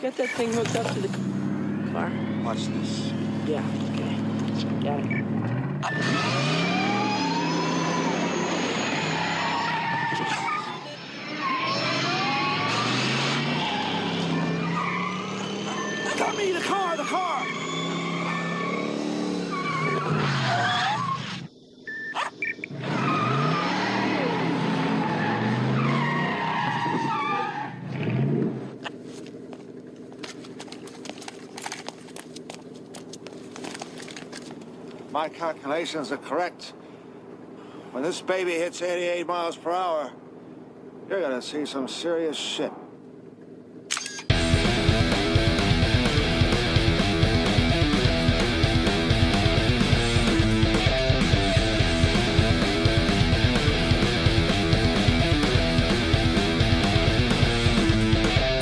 Get that thing hooked up to the car. Watch this. Yeah, okay. Got it. Got me, the car! My calculations are correct. When this baby hits 88 miles per hour, you're gonna see some serious shit.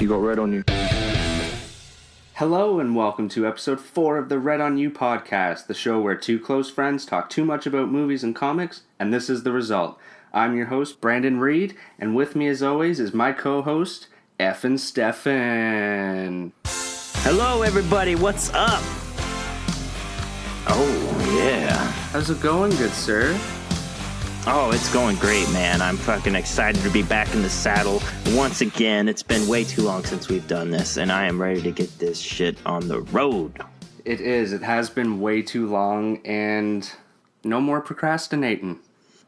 You got red on you. Hello and welcome to episode 4 of the RedOnYou podcast, the show where two close friends talk too much about movies and comics, and this is the result. I'm your host, Brandon Reed, and with me as always is my co-host, Effin Stefan. Hello everybody, what's up? Oh, yeah. How's it going, good sir? Oh, it's going great, man. I'm fucking excited to be back in the saddle once again. It's been way too long since we've done this, and I am ready to get this shit on the road. It is. It has been way too long, and no more procrastinating.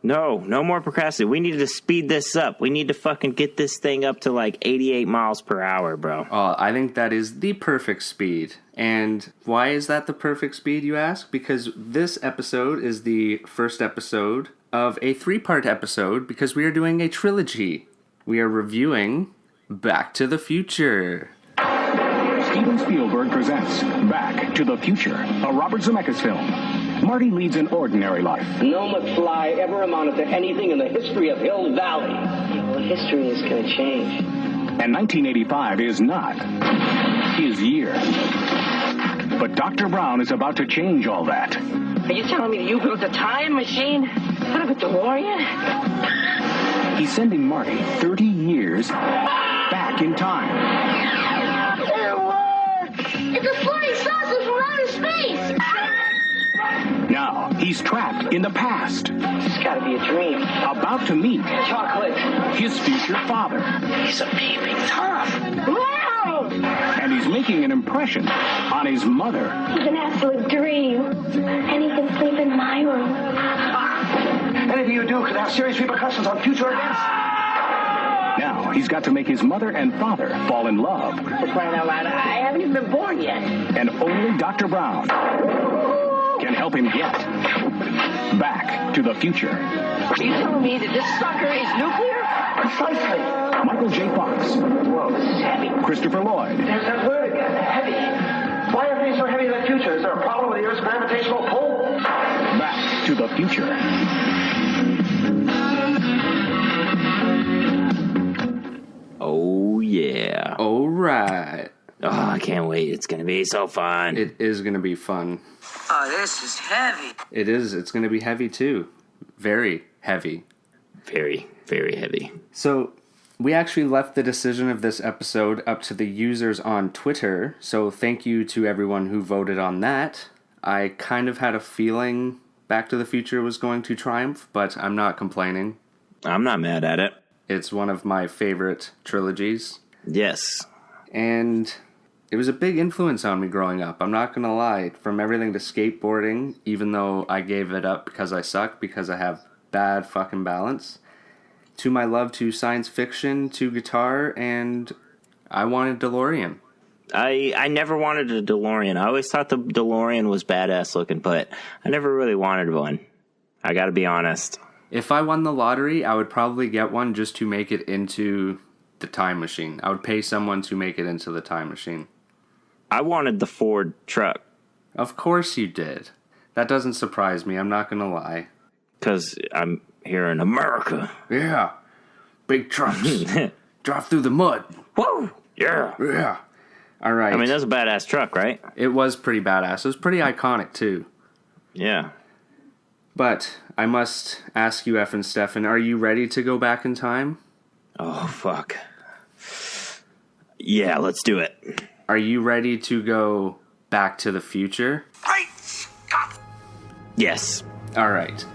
No more procrastinating. We need to speed this up. We need to fucking get this thing up to like 88 miles per hour, bro. I think that is the perfect speed. And why is that the perfect speed, you ask? Because this episode is the first episode of a 3-part episode because we are doing a trilogy. We are reviewing Back to the Future. Steven Spielberg presents Back to the Future, a Robert Zemeckis film. Marty leads an ordinary life. No McFly ever amounted to anything in the history of Hill Valley. Yeah, well, history is going to change. And 1985 is not his year. But Dr. Brown is about to change all that. Are you telling me you built a time machine out of a Delorean? He's sending Marty 30 years back in time. It's a flying saucer from outer space! Now, he's trapped in the past, It's got to be a dream. about to meet Chocolate. his future father. He's a peeping tough. Wow! And he's making an impression on his mother. It's an absolute dream. And he can sleep in my room. Anything you do could have serious repercussions on future events. Now, he's got to make his mother and father fall in love. For crying out loud, I haven't even been born yet. And only Dr. Brown can help him get back to the future. Are you telling me that this sucker is nuclear? Precisely. Michael J. Fox, Whoa, this is heavy. Christopher Lloyd, There's that word again, heavy. Why are things so heavy in the future? Is there a problem with the Earth's gravitational pull? Back to the Future. Oh, yeah. All right. Oh, I can't wait. It's going to be so fun. It is going to be fun. Oh, this is heavy. It is. It's going to be heavy, too. Very heavy. Very, very heavy. So, we actually left the decision of this episode up to the users on Twitter, so thank you to everyone who voted on that. I kind of had a feeling Back to the Future was going to triumph, but I'm not complaining. I'm not mad at it. It's one of my favorite trilogies, Yes. and it was a big influence on me growing up. I'm not going to lie. From everything to skateboarding, even though I gave it up because I suck, because I have bad fucking balance, to my love to science fiction, to guitar, and I wanted DeLorean. I never wanted a DeLorean. I always thought the DeLorean was badass looking, but I never really wanted one. I gotta be honest. If I won the lottery, I would probably get one just to make it into the time machine. I would pay someone to make it into the time machine. I wanted the Ford truck. Of course you did. That doesn't surprise me, I'm not gonna lie. Because I'm here in America. Yeah. Big trucks. Drive through the mud. Whoa! Yeah. Yeah. All right. I mean, that's a badass truck, right? It was pretty badass. It was pretty iconic, too. Yeah. But I must ask you, Effin Stefan, are you ready to go back in time? Oh, fuck. Yeah, let's do it. Are you ready to go Back to the Future? Great Scott! Yes. All right.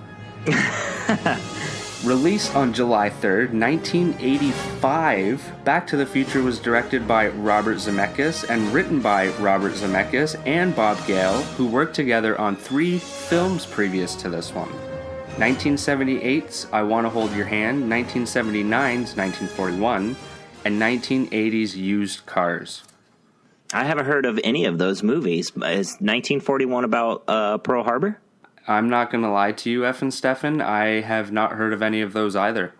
Released on July 3rd, 1985, Back to the Future was directed by Robert Zemeckis and written by Robert Zemeckis and Bob Gale, who worked together on 3 films previous to this one. 1978's I Want to Hold Your Hand, 1979's 1941, and 1980's Used Cars. I haven't heard of any of those movies. Is 1941 about Pearl Harbor? I'm not going to lie to you, F and Stefan. I have not heard of any of those either.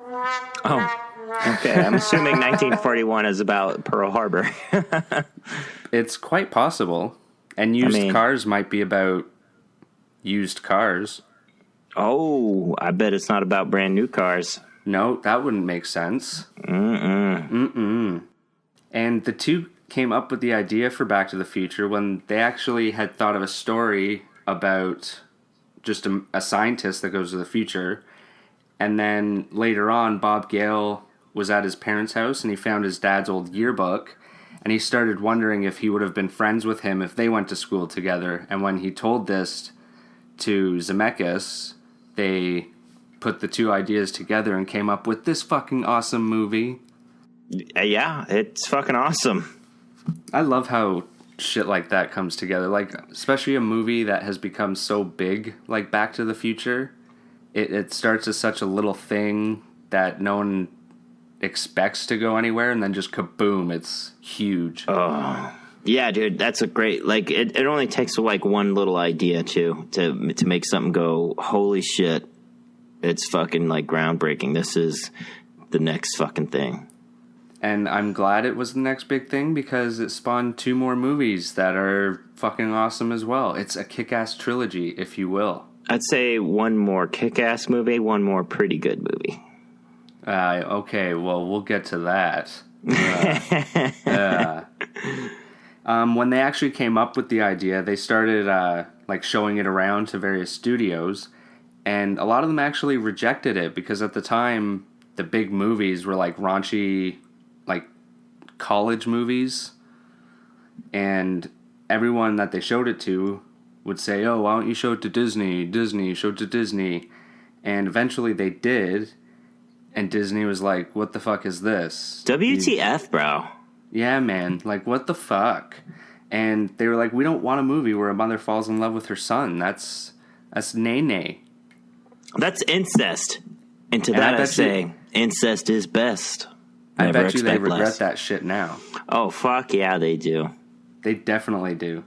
Oh, okay. I'm assuming 1941 is about Pearl Harbor. It's quite possible. And Used Cars might be about used cars. Oh, I bet it's not about brand new cars. No, that wouldn't make sense. And the two came up with the idea for Back to the Future when they actually had thought of a story about just a scientist that goes to the future. And then later on, Bob Gale was at his parents' house and he found his dad's old yearbook. And he started wondering if he would have been friends with him if they went to school together. And when he told this to Zemeckis, they put the two ideas together and came up with this fucking awesome movie. Yeah, it's fucking awesome. I love how shit like that comes together. Like, especially a movie that has become so big, like Back to the Future. It starts as such a little thing that no one expects to go anywhere, and then just kaboom, it's huge. Oh, yeah, dude, that's a great, like, it only takes like one little idea to make something go, holy shit, it's fucking like groundbreaking. This is the next fucking thing. And I'm glad it was the next big thing because it spawned 2 more movies that are fucking awesome as well. It's a kick-ass trilogy, if you will. I'd say one more kick-ass movie, one more pretty good movie. Okay, well, we'll get to that. When they actually came up with the idea, they started like showing it around to various studios, and a lot of them actually rejected it because at the time, the big movies were like raunchy, like college movies, and everyone that they showed it to would say, oh, why don't you show it to Disney, show it to Disney, and eventually they did, and Disney was like, what the fuck is this? WTF, bro? Yeah, man, like, what the fuck? And they were like, we don't want a movie where a mother falls in love with her son. That's nay-nay. That's incest. And to that I say, incest is best. I bet you they regret that shit now. Oh, fuck yeah, they do. They definitely do.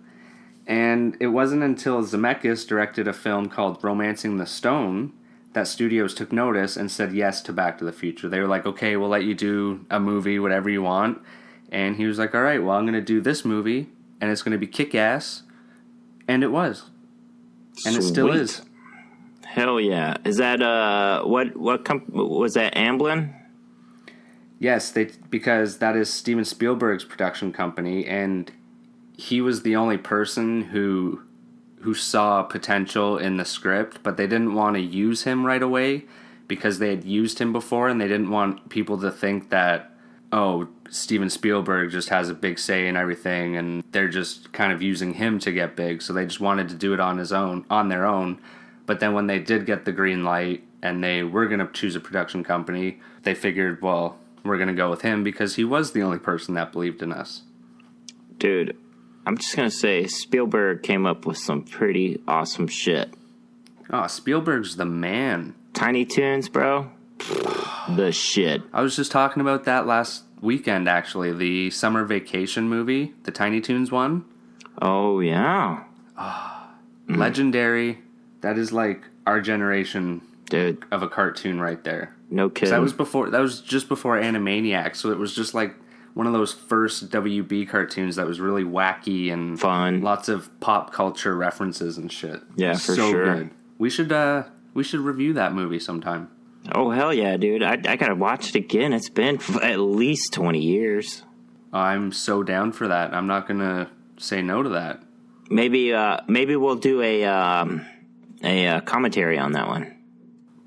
And it wasn't until Zemeckis directed a film called Romancing the Stone that studios took notice and said yes to Back to the Future. They were like, okay, we'll let you do a movie, whatever you want. And he was like, all right, well, I'm going to do this movie, and it's going to be kick-ass. And it was. And It still is. Hell yeah. Is that, what was that, Amblin? Yes, because that is Steven Spielberg's production company, and he was the only person who saw potential in the script, but they didn't want to use him right away because they had used him before, and they didn't want people to think that, oh, Steven Spielberg just has a big say in everything, and they're just kind of using him to get big, so they just wanted to do it on their own. But then when they did get the green light, and they were going to choose a production company, they figured, well, we're going to go with him because he was the only person that believed in us. Dude, I'm just going to say Spielberg came up with some pretty awesome shit. Oh, Spielberg's the man. Tiny Toons, bro. The shit. I was just talking about that last weekend, actually. The summer vacation movie, the Tiny Toons one. Oh, yeah. Legendary. That is like our generation, dude, of a cartoon right there. No kidding. That was just before Animaniacs, so it was just like one of those first WB cartoons that was really wacky and fun. Lots of pop culture references and shit. Yeah, for so sure. Good. We should review that movie sometime. Oh hell yeah, dude! I gotta watch it again. It's been at least 20 years. I'm so down for that. I'm not gonna say no to that. Maybe we'll do a commentary on that one.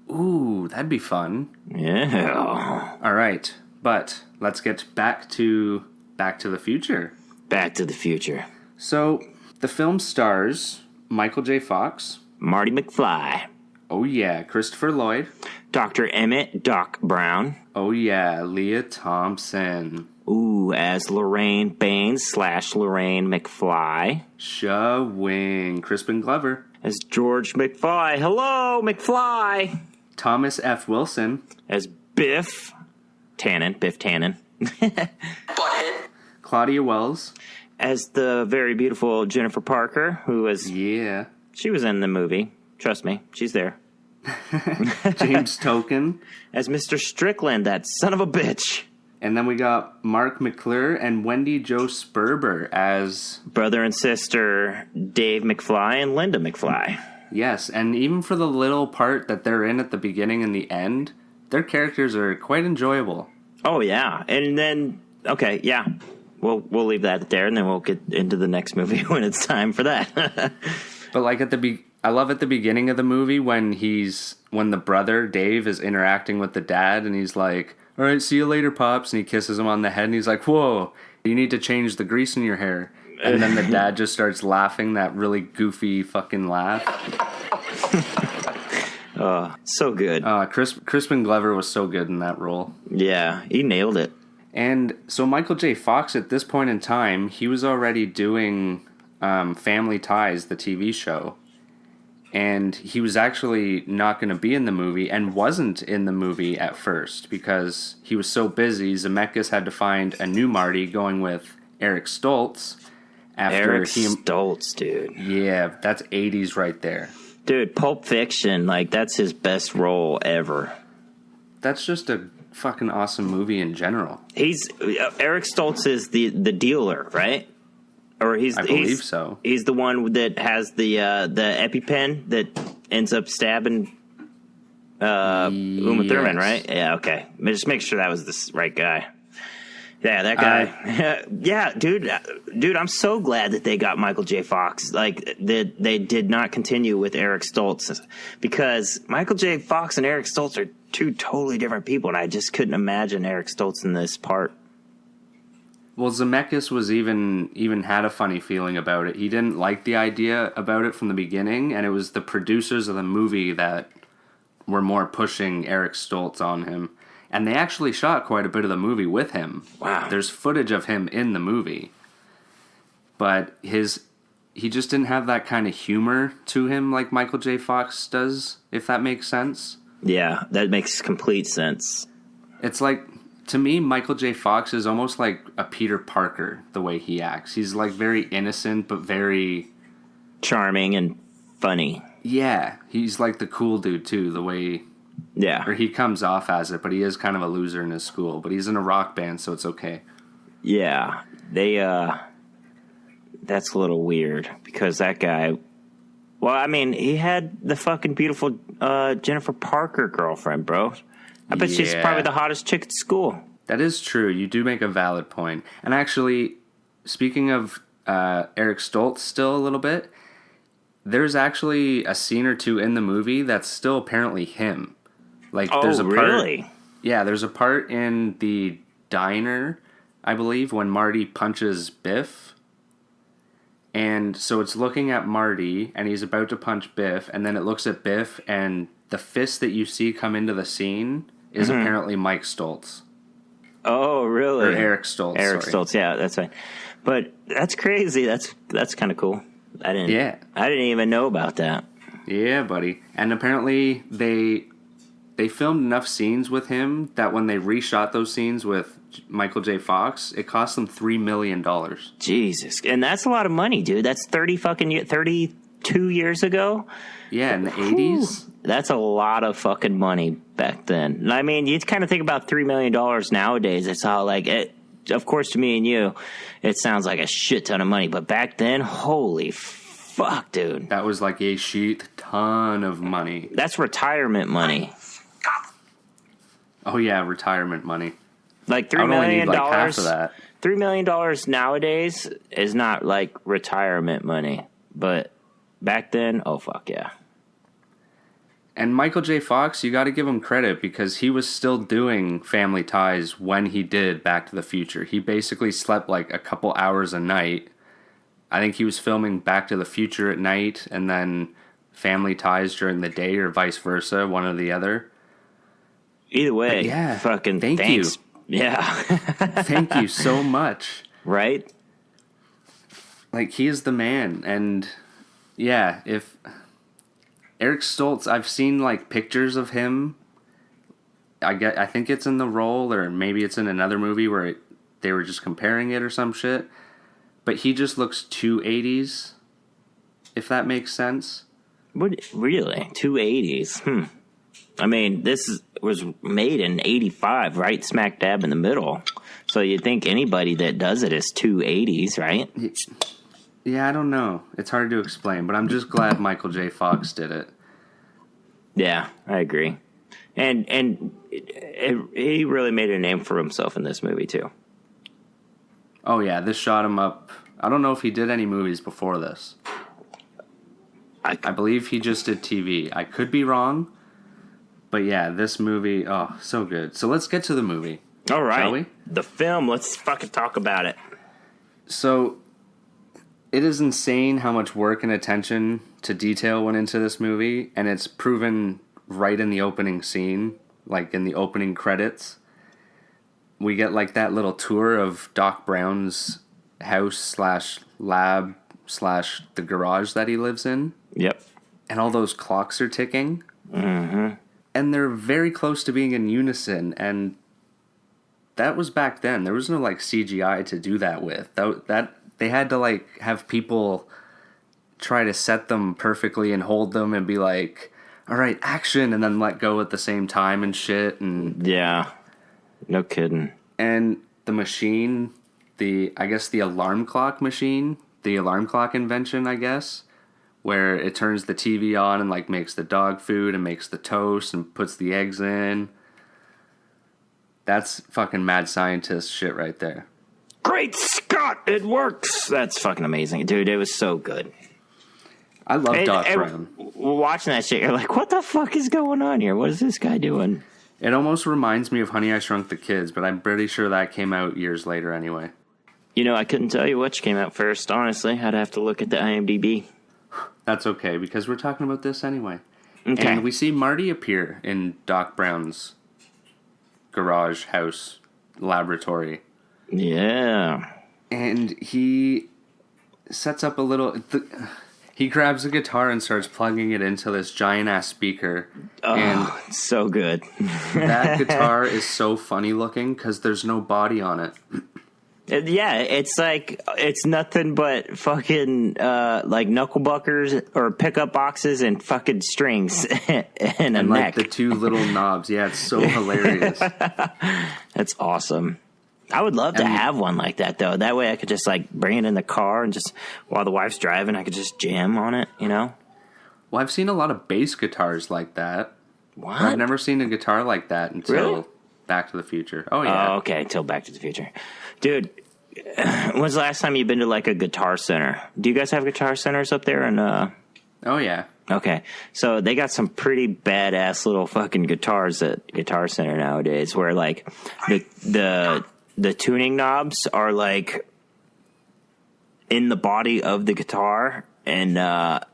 Ooh, that'd be fun. Yeah. All right, but let's get back to the Future. Back to the Future. So, the film stars Michael J. Fox, Marty McFly. oh yeah, Christopher Lloyd, Dr. Emmett Doc Brown. oh yeah, Leah Thompson, Ooh, as Lorraine Baines / Lorraine McFly. Wing, Crispin Glover, As George McFly. Hello, McFly. Thomas F. Wilson, As Biff Tannen. Claudia Wells, As the very beautiful Jennifer Parker, who was... yeah, She was in the movie. Trust me, she's there. James Token, As Mr. Strickland, that son of a bitch. and then we got Mark McClure and Wendy Jo Sperber as... Brother and sister Dave McFly and Linda McFly. Yes, and even for the little part that they're in at the beginning and the end, their characters are quite enjoyable. Oh, yeah. And then, okay, yeah. We'll leave that there, and then we'll get into the next movie when it's time for that. But like I love at the beginning of the movie when the brother Dave is interacting with the dad, and he's like, "All right, see you later, pops," and he kisses him on the head, and he's like, "Whoa, you need to change the grease in your hair." And then the dad just starts laughing that really goofy fucking laugh. So good. Crispin Glover was so good in that role. Yeah, he nailed it. And so Michael J. Fox, at this point in time, he was already doing Family Ties, the TV show. And he was actually not going to be in the movie and wasn't in the movie at first because he was so busy. Zemeckis had to find a new Marty, going with Eric Stoltz. Stoltz, dude. Yeah, that's 80s right there. Dude, Pulp Fiction, like, that's his best role ever. That's just a fucking awesome movie in general. Eric Stoltz is the dealer, right? Or I believe so. He's the one that has the EpiPen that ends up stabbing Uma Thurman, right? Yeah, okay. Just make sure that was the right guy. Yeah, that guy. Yeah, dude, I'm so glad that they got Michael J. Fox. Like, that they did not continue with Eric Stoltz, because Michael J. Fox and Eric Stoltz are two totally different people, and I just couldn't imagine Eric Stoltz in this part. Well, Zemeckis was even had a funny feeling about it. He didn't like the idea about it from the beginning, and it was the producers of the movie that were more pushing Eric Stoltz on him. And they actually shot quite a bit of the movie with him. Wow. There's footage of him in the movie. But he just didn't have that kind of humor to him like Michael J. Fox does, if that makes sense. Yeah, that makes complete sense. It's like, to me, Michael J. Fox is almost like a Peter Parker, the way he acts. He's like very innocent, but very... charming and funny. Yeah, he's like the cool dude too, the way... Yeah. Or he comes off as it, but he is kind of a loser in his school. But he's in a rock band, so it's okay. Yeah. That's a little weird, because that guy... Well, I mean, he had the fucking beautiful Jennifer Parker girlfriend, bro. I bet she's probably the hottest chick at school. That is true. You do make a valid point. And actually, speaking of Eric Stoltz still a little bit, there's actually a scene or two in the movie that's still apparently him. Like, there's a part, really? Yeah, there's a part in the diner, I believe, when Marty punches Biff. And so it's looking at Marty, and he's about to punch Biff, and then it looks at Biff, and the fist that you see come into the scene is apparently Mike Stoltz. Oh, really? Or Eric Stoltz. Stoltz, yeah, that's right. But that's crazy. That's kind of cool. I didn't even know about that. Yeah, buddy. And apparently they filmed enough scenes with him that when they reshot those scenes with Michael J. Fox, it cost them $3 million. Jesus. And that's a lot of money, dude. That's 32 years ago? Yeah, in the 80s. That's a lot of fucking money back then. I mean, you kind of think about $3 million nowadays. It's all like, of course, to me and you, it sounds like a shit ton of money. But back then, holy fuck, dude. That was like a shit ton of money. That's retirement money. Oh, yeah, retirement money. Like $3 million. Like half of that. $3 million nowadays is not like retirement money. But back then, oh, fuck yeah. And Michael J. Fox, you got to give him credit because he was still doing Family Ties when he did Back to the Future. He basically slept like a couple hours a night. I think he was filming Back to the Future at night and then Family Ties during the day or vice versa, one or the other. Either way, yeah, fucking thanks. You. Yeah. Thank you so much. Right? Like, he is the man. And yeah, if Eric Stoltz, I've seen like pictures of him. I think it's in The Role, or maybe it's in another movie where they were just comparing it or some shit. But he just looks too 80s, if that makes sense. What, really? 280s? I mean, was made in 85, right? Smack dab in the middle. So you'd think anybody that does it is 280s, right? Yeah, I don't know. It's hard to explain, but I'm just glad Michael J. Fox did it. Yeah, I agree. And he really made a name for himself in this movie, too. Oh, yeah, this shot him up. I don't know if he did any movies before this. I believe he just did TV. I could be wrong. But yeah, this movie, oh, so good. So let's get to the movie. All right. Shall we? The film, let's fucking talk about it. So, it is insane how much work and attention to detail went into this movie, and it's proven right in the opening scene, like in the opening credits. We get like that little tour of Doc Brown's house / lab / the garage that he lives in. Yep. And all those clocks are ticking. Mm-hmm. And they're very close to being in unison, and that was back then. There was no like CGI to do that with. That they had to like have people try to set them perfectly and hold them and be like, all right, action, and then let go at the same time and shit. And yeah, no kidding. And the machine, I guess the alarm clock machine, the alarm clock invention, I guess, where it turns the TV on and like makes the dog food and makes the toast and puts the eggs in. That's fucking mad scientist shit right there. Great Scott, it works. That's fucking amazing. Dude, it was so good. I love Doc Brown. Watching that shit, you're like, what the fuck is going on here? What is this guy doing? It almost reminds me of Honey, I Shrunk the Kids, but I'm pretty sure that came out years later anyway. You know, I couldn't tell you which came out first, honestly. I'd have to look at the IMDb. That's okay, because we're talking about this anyway. Okay. And we see Marty appear in Doc Brown's garage, house, laboratory. Yeah. And he sets up a little... He grabs a guitar and starts plugging it into this giant-ass speaker. Oh, and it's so good. That guitar is so funny looking because there's no body on it. Yeah, it's like, it's nothing but fucking, like, knucklebuckers or pickup boxes and fucking strings and a neck. Like the two little knobs. Yeah, it's so hilarious. That's awesome. I would love to have one like that, though. That way I could just, like, bring it in the car and just, while the wife's driving, I could just jam on it, you know? Well, I've seen a lot of bass guitars like that. What? I've never seen a guitar like that until... Really? Back to the Future. Oh, yeah. Oh, okay, till Back to the Future. Dude, when's the last time you've been to, like, a guitar center? Do you guys have guitar centers up there? Oh, yeah. Okay, so they got some pretty badass little fucking guitars at Guitar Center nowadays where, like, the tuning knobs are, like, in the body of the guitar, and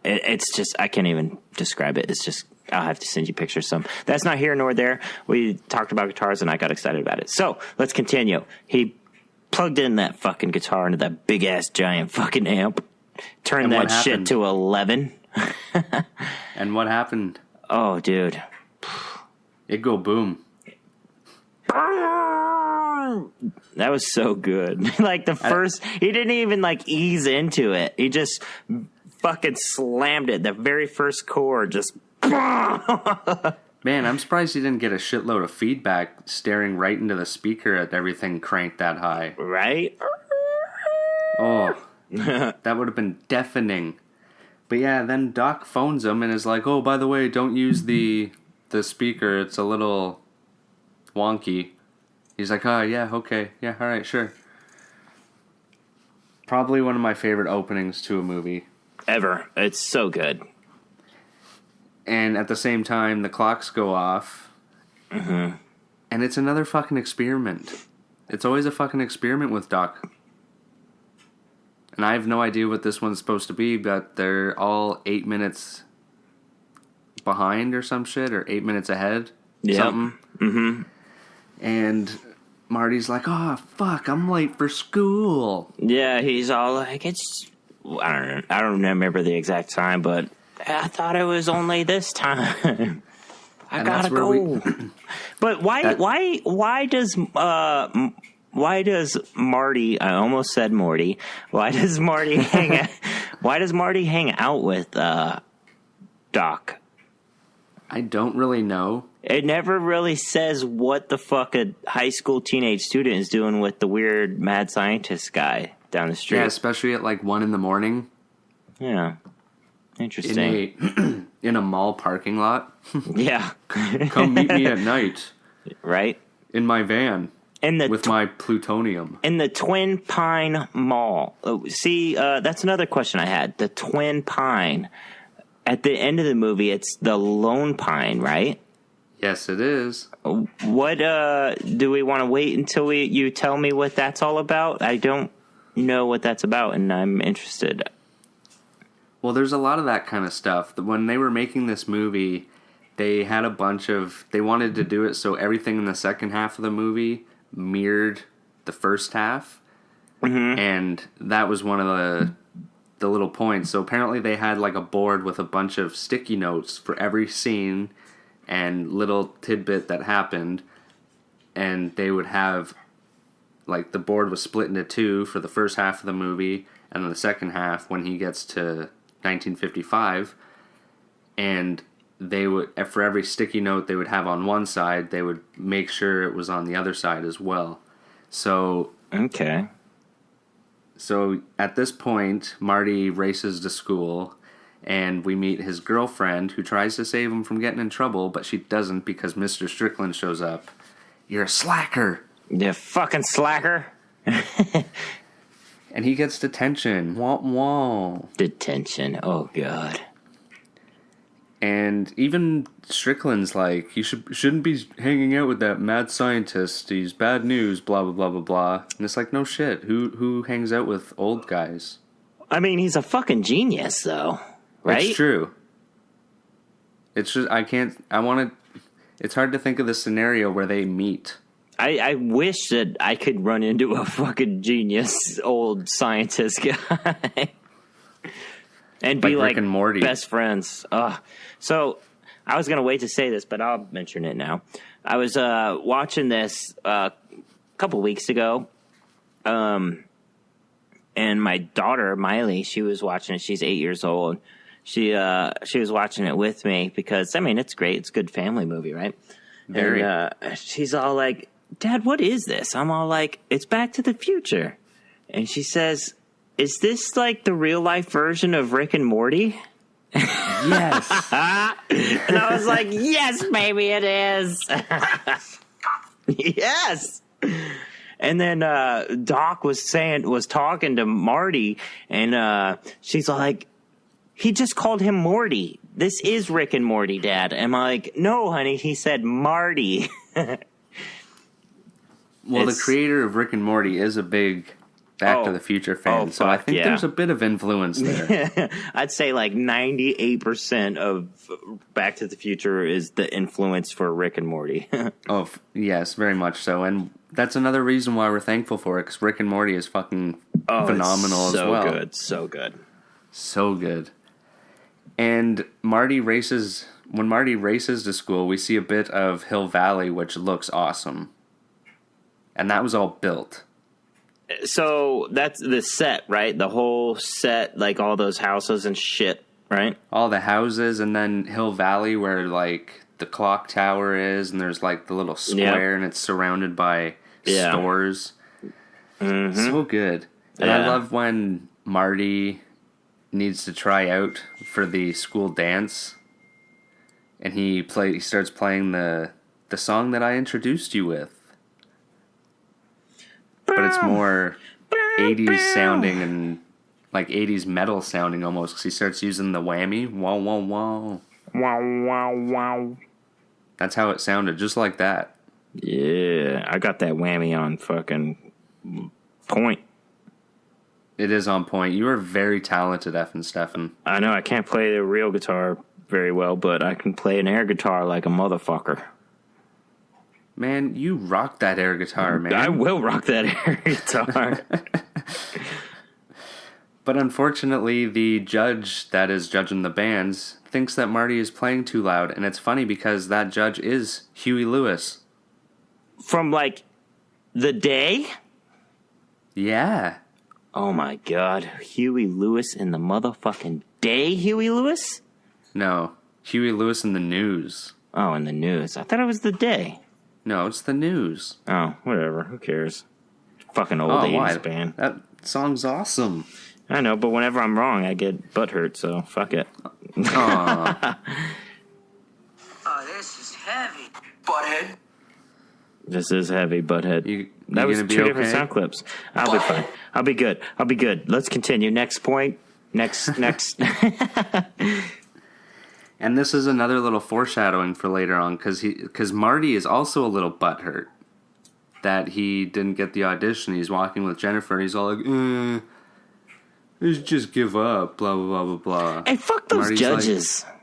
it's just, I can't even describe it. It's just... I'll have to send you pictures. That's not here nor there. We talked about guitars, and I got excited about it. So let's continue. He plugged in that fucking guitar into that big ass giant fucking amp. Turned that shit to 11. And what happened? Oh, dude. It go boom. That was so good. Like the first, he didn't even like ease into it. He just fucking slammed it. The very first chord just. Man, I'm surprised he didn't get a shitload of feedback staring right into the speaker at everything cranked that high. Right? Oh, that would have been deafening. But yeah, then Doc phones him and is like, oh, by the way, don't use the speaker. It's a little wonky. He's like, oh, yeah, okay. Yeah, all right, sure. Probably one of my favorite openings to a movie. Ever. It's so good. And at the same time, the clocks go off. Mm-hmm. And it's another fucking experiment. It's always a fucking experiment with Doc. And I have no idea what this one's supposed to be, but they're all 8 minutes behind or some shit, or 8 minutes ahead. Yeah. Something. Mm-hmm. And Marty's like, oh, fuck, I'm late for school. Yeah, he's all like, I don't remember the exact time, but I thought it was only this time. I gotta go. But why does Marty? I almost said Morty. Why does Marty hang out with Doc? I don't really know. It never really says what the fuck a high school teenage student is doing with the weird mad scientist guy down the street. Yeah, especially at like 1 a.m. Yeah. Interesting. In a mall parking lot. Yeah. Come meet me at night. Right? In my van. With my plutonium. In the Twin Pine Mall. Oh, see, that's another question I had. The Twin Pine. At the end of the movie, it's the Lone Pine, right? Yes, it is. What, do we want to wait until you tell me what that's all about? I don't know what that's about, and I'm interested. Well, there's a lot of that kind of stuff. When they were making this movie, they had a bunch of... They wanted to do it so everything in the second half of the movie mirrored the first half. Mm-hmm. And that was one of the little points. So apparently they had like a board with a bunch of sticky notes for every scene and little tidbit that happened. And they would have... Like, the board was split into two for the first half of the movie, and then the second half when he gets to 1955, and they would, for every sticky note they would have on one side, they would make sure it was on the other side as well. So okay. So at this point, Marty races to school, and we meet his girlfriend, who tries to save him from getting in trouble, but she doesn't because Mr. Strickland shows up. You're a slacker. You fucking slacker. And he gets detention. Wah wah. Detention. Oh, God. And even Strickland's like, you shouldn't be hanging out with that mad scientist. He's bad news, blah, blah, blah, blah, blah. And it's like, no shit. Who hangs out with old guys? I mean, he's a fucking genius, though. Right? It's true. It's just, it's hard to think of the scenario where they meet. I wish that I could run into a fucking genius old scientist guy and be like Rick and Morty. Best friends. So I was going to wait to say this, but I'll mention it now. I was watching this a couple weeks ago, and my daughter, Miley, she was watching it. She's 8 years old. She was watching it with me because, I mean, it's great. It's a good family movie, right? Very. And she's all like, Dad, what is this? I'm all like, it's Back to the Future. And she says, is this like the real life version of Rick and Morty? Yes. And I was like, yes, baby, it is. Yes. And then Doc was talking to Marty, and she's like, he just called him Morty. This is Rick and Morty, Dad. And I'm like, no, honey, he said Marty. Well, the creator of Rick and Morty is a big Back to the Future fan, so I think there's a bit of influence there. I'd say like 98% of Back to the Future is the influence for Rick and Morty. Oh, yes, very much so. And that's another reason why we're thankful for it, because Rick and Morty is fucking phenomenal as well. So good. So good. And when Marty races to school, we see a bit of Hill Valley, which looks awesome. And that was all built. So that's the set, right? The whole set, like all those houses and shit, right? All the houses, and then Hill Valley where like the clock tower is, and there's like the little square, and it's surrounded by stores. Mm-hmm. So good. And I love when Marty needs to try out for the school dance, and he starts playing the song that I introduced you with. But it's more 80s sounding and like 80s metal sounding almost, because he starts using the whammy. Wow, wow, wow. Wow, wow, wow. That's how it sounded, just like that. Yeah, I got that whammy on fucking point. It is on point. You are very talented, Effin' Stefan. I know I can't play the real guitar very well, but I can play an air guitar like a motherfucker. Man, you rock that air guitar, man. I will rock that air guitar. But unfortunately, the judge that is judging the bands thinks that Marty is playing too loud, and it's funny because that judge is Huey Lewis. From, like, the day? Yeah. Oh, my God. Huey Lewis in the motherfucking day, Huey Lewis? No, Huey Lewis in the news. Oh, in the news. I thought it was the day. No, it's the news. Oh, whatever. Who cares? Fucking old 80s band. That song's awesome. I know, but whenever I'm wrong, I get butthurt, so fuck it. Oh, this is heavy. Butthead. This is heavy, butthead. That was gonna two be different okay? sound clips. I'll be fine. I'll be good. I'll be good. Let's continue. Next point. Next. And this is another little foreshadowing for later on, because Marty is also a little butthurt that he didn't get the audition. He's walking with Jennifer, and he's all like, just give up, blah, blah, blah, blah, blah. Hey, fuck those Marty's judges. like,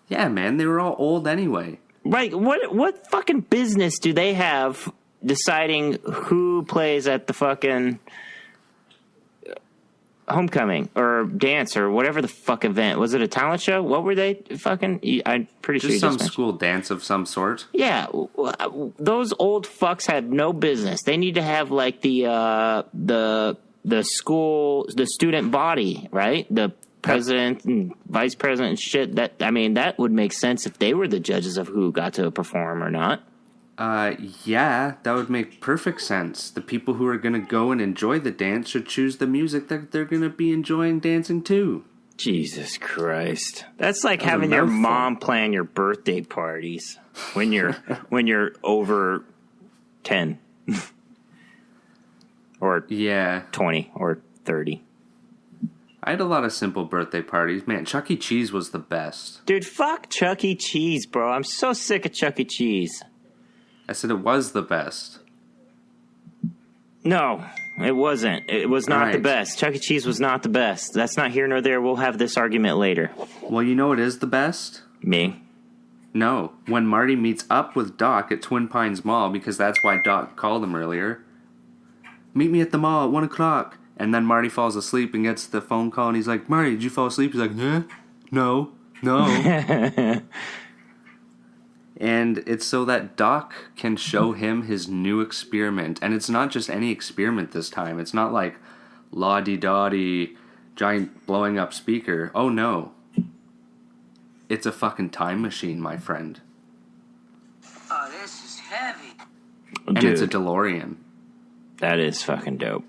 yeah, man, they were all old anyway. Right, what fucking business do they have deciding who plays at the fucking homecoming or dance or whatever the fuck event? Was it a talent show? What were they fucking? I'm pretty sure Just you some mentioned. school dance of some sort. Yeah, those old fucks had no business. They need to have like the school, the student body, right? The president and vice president and shit. That would make sense if they were the judges of who got to perform or not. Yeah, that would make perfect sense. The people who are going to go and enjoy the dance should choose the music that they're going to be enjoying dancing to. Jesus Christ. That's like having your mom plan your birthday parties when you're over 10. Or 20 or 30. I had a lot of simple birthday parties. Man, Chuck E. Cheese was the best. Dude, fuck Chuck E. Cheese, bro. I'm so sick of Chuck E. Cheese. I said it was the best. No, it wasn't. It was not the Right. best. Chuck E. Cheese was not the best. That's not here nor there. We'll have this argument later. Well, you know what is the best? Me? No, when Marty meets up with Doc at Twin Pines Mall, because that's why Doc called him earlier. Meet me at the mall at 1 o'clock. And then Marty falls asleep and gets the phone call, and he's like, Marty, did you fall asleep? He's like, no. And it's so that Doc can show him his new experiment. And it's not just any experiment this time. It's not like la-di-da-di, giant blowing up speaker. Oh, no. It's a fucking time machine, my friend. Oh, this is heavy. And Dude, it's a DeLorean. that is fucking dope.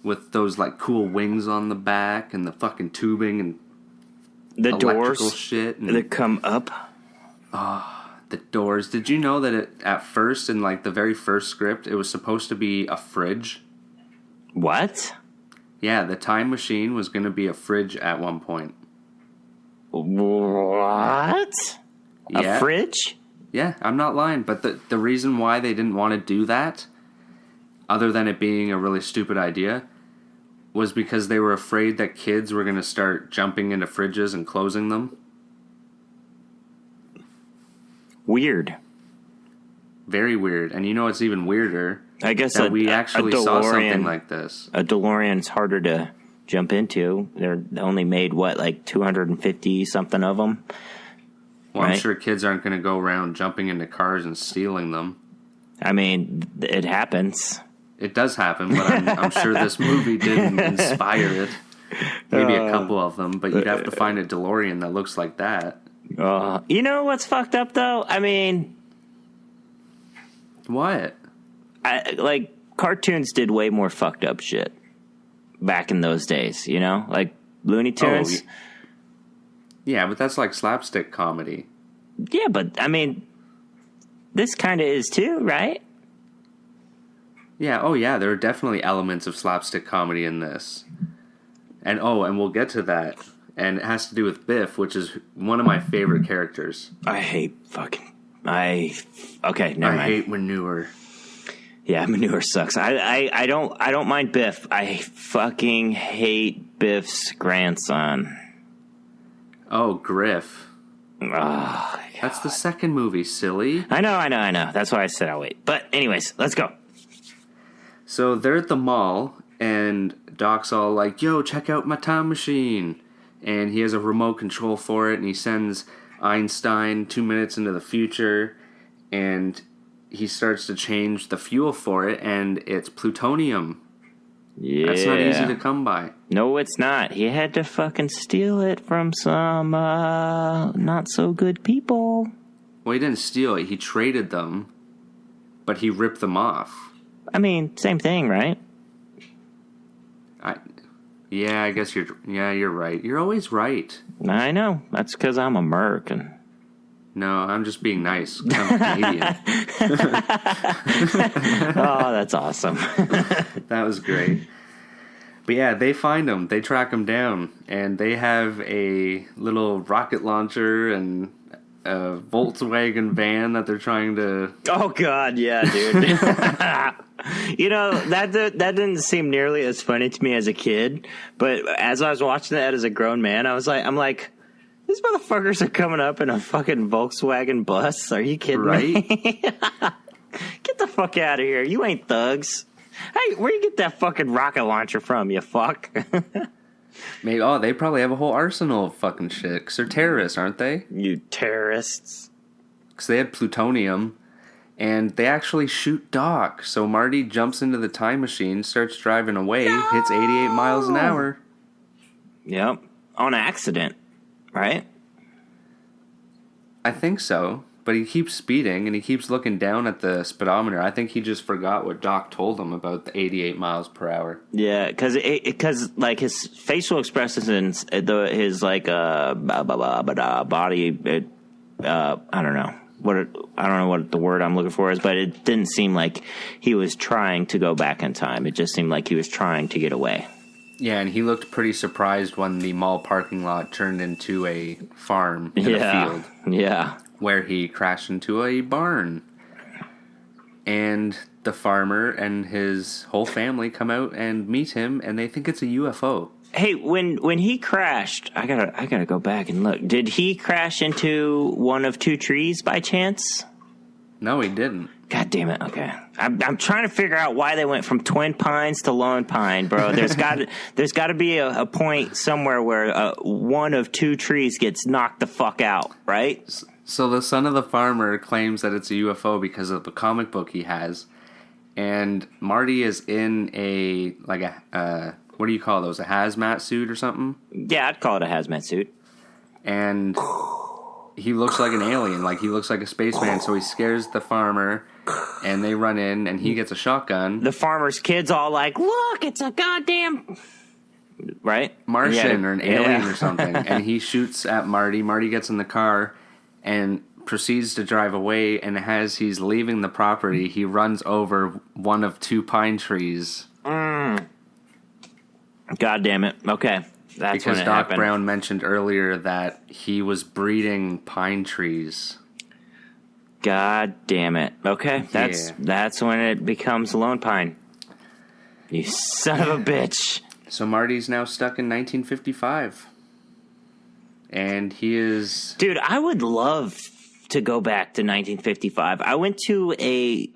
With those, like, cool wings on the back and the fucking tubing and The electrical doors shit. And that come up. the doors. Did you know that at first, in, like, the very first script, it was supposed to be a fridge? What? Yeah, the time machine was going to be a fridge at one point. What? Yeah. A fridge? Yeah, I'm not lying. But the reason why they didn't want to do that, other than it being a really stupid idea, was because they were afraid that kids were going to start jumping into fridges and closing them. Weird. Very weird. And you know what's even weirder? I guess that we actually saw something like this. A DeLorean's harder to jump into. They're only made, like 250 something of them? Well, I'm right? sure kids aren't going to go around jumping into cars and stealing them. I mean, it happens. It does happen, but I'm sure this movie didn't inspire it. Maybe a couple of them, but you'd have to find a DeLorean that looks like that. You know what's fucked up, though? I mean... What? Like, cartoons did way more fucked up shit back in those days, you know? Like, Looney Tunes. Yeah, but that's like slapstick comedy. Yeah, but, I mean, this kind of is too, right? Yeah, there are definitely elements of slapstick comedy in this. And we'll get to that and it has to do with Biff, which is one of my favorite characters. I hate fucking... Okay, never mind. I hate manure. Yeah, manure sucks. I don't mind Biff. I fucking hate Biff's grandson. Oh, Griff. Oh, that's the second movie, silly. I know. That's why I said I'll wait. But anyways, let's go. So they're at the mall, and Doc's all like, yo, check out my time machine. And he has a remote control for it, and he sends Einstein 2 minutes into the future, and he starts to change the fuel for it, and it's plutonium. Yeah. That's not easy to come by. No, it's not. He had to fucking steal it from some not so good people. Well, he didn't steal it. He traded them, but he ripped them off. I mean, same thing, right? I guess you're right. You're always right. I know. That's because I'm American. No, I'm just being nice. I'm Canadian. Oh, that's awesome. That was great. But yeah, they find him. They track him down. And they have a little rocket launcher and a Volkswagen van that they're trying to... Oh, God, yeah, dude. You know, that didn't seem nearly as funny to me as a kid. But as I was watching that as a grown man, I'm like... These motherfuckers are coming up in a fucking Volkswagen bus. Are you kidding me? Get the fuck out of here. You ain't thugs. Hey, where you get that fucking rocket launcher from, you fuck? Maybe, they probably have a whole arsenal of fucking shit. Because they're terrorists, aren't they? You terrorists. Because they had plutonium. And they actually shoot Doc. So Marty jumps into the time machine, starts driving away, hits 88 miles an hour. Yep. On accident. Right? I think so, but he keeps speeding and he keeps looking down at the speedometer. I think he just forgot what Doc told him about the 88 miles per hour. Yeah, because like his facial expressions and his like body, I don't know what the word I'm looking for is, but it didn't seem like he was trying to go back in time. It just seemed like he was trying to get away. Yeah, and he looked pretty surprised when the mall parking lot turned into a farm in a field. Yeah. Where he crashed into a barn. And the farmer and his whole family come out and meet him, and they think it's a UFO. Hey, when he crashed, I gotta go back and look. Did he crash into one of two trees by chance? No, he didn't. God damn it! Okay, I'm trying to figure out why they went from Twin Pines to Lone Pine, bro. There's got to be a point somewhere where one of two trees gets knocked the fuck out, right? So the son of the farmer claims that it's a UFO because of the comic book he has, and Marty is in a what do you call those? A hazmat suit or something? Yeah, I'd call it a hazmat suit. And he looks like an alien, like he looks like a spaceman. So he scares the farmer. And they run in, and he gets a shotgun. The farmer's kid's all like, look, it's a goddamn... Right? Martian or an alien or something. And he shoots at Marty. Marty gets in the car and proceeds to drive away. And as he's leaving the property, he runs over one of two pine trees. God damn it. Okay. That's because when it Doc happened. Brown mentioned earlier that he was breeding pine trees. God damn it. Okay, that's when it becomes Lone Pine. You son of a bitch. So Marty's now stuck in 1955. And he is... Dude, I would love to go back to 1955. I went to a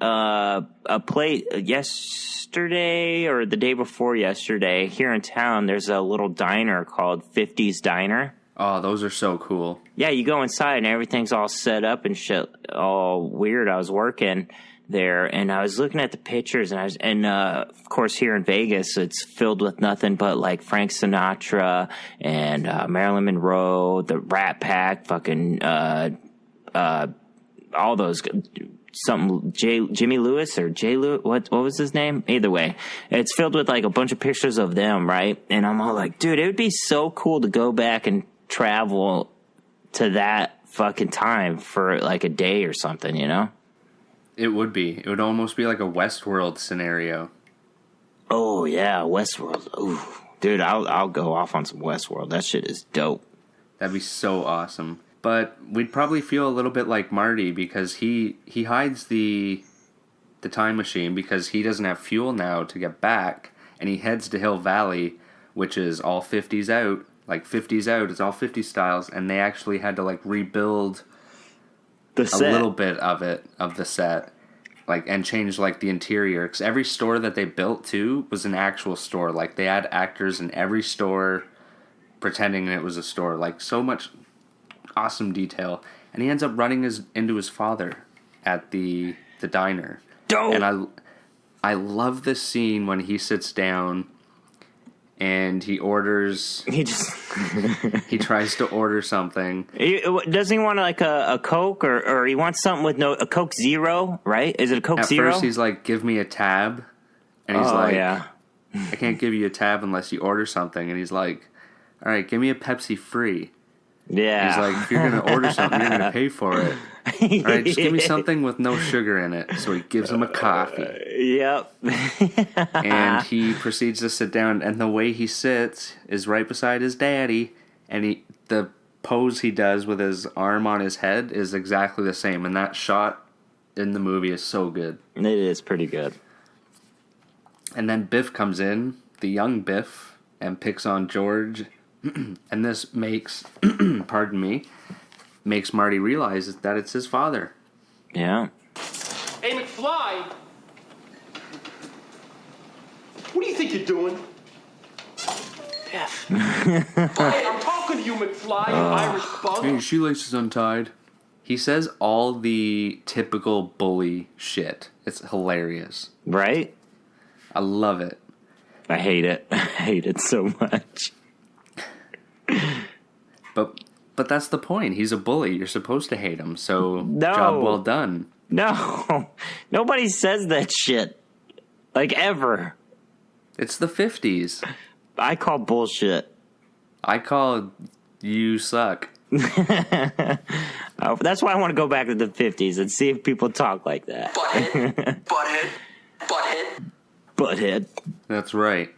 play yesterday or the day before yesterday here in town. There's a little diner called 50s Diner. Oh, those are so cool. Yeah, you go inside and everything's all set up and shit, all weird. I was working there and I was looking at the pictures and of course here in Vegas, it's filled with nothing but like Frank Sinatra and Marilyn Monroe, the Rat Pack, fucking all those Jimmy Lewis or Jay Lewis, what was his name? Either way, it's filled with like a bunch of pictures of them, right? And I'm all like, dude, it would be so cool to go back and travel to that fucking time for like a day or something, you know? It would be. It would almost be like a Westworld scenario. Oh, yeah, Westworld. Ooh, Dude, I'll go off on some Westworld. That shit is dope. That'd be so awesome. But we'd probably feel a little bit like Marty because he hides the time machine because he doesn't have fuel now to get back, and he heads to Hill Valley, which is all 50s out. Like 50s out, it's all 50 styles, and they actually had to like rebuild The a set. little bit of the set, like, and change like the interior. Because every store that they built too was an actual store. Like they had actors in every store pretending it was a store. Like so much awesome detail, and he ends up running into his father at the diner. Dope. And I love this scene when he sits down and he orders. He just he tries to order something. Doesn't he want like a Coke or he wants something with a Coke Zero, right? Is it a Coke At Zero? first he's like, "Give me a tab," and he's yeah. "I can't give you a tab unless you order something." And he's like, "All right, give me a Pepsi free." Yeah. He's like, "If you're gonna order something, you're gonna pay for it. All right, just give me something with no sugar in it." So he gives him a coffee. Yep. And he proceeds to sit down, and the way he sits is right beside his daddy, and the pose he does with his arm on his head is exactly the same, and that shot in the movie is so good. It is pretty good. And then Biff comes in, the young Biff, and picks on George, and this makes, pardon me, makes Marty realize that it's his father. Yeah. Hey, McFly! What do you think you're doing? Biff. Hey, I'm talking to you, McFly, you Irish bug. Hey, shoelace is untied. He says all the typical bully shit. It's hilarious. Right? I love it. I hate it. I hate it so much. But that's the point. He's a bully. You're supposed to hate him. So No. job well done. No. Nobody says that shit. Like, ever. It's the 50s. I call bullshit. I call you suck. That's why I want to go back to the 50s and see if people talk like that. Butthead. That's right.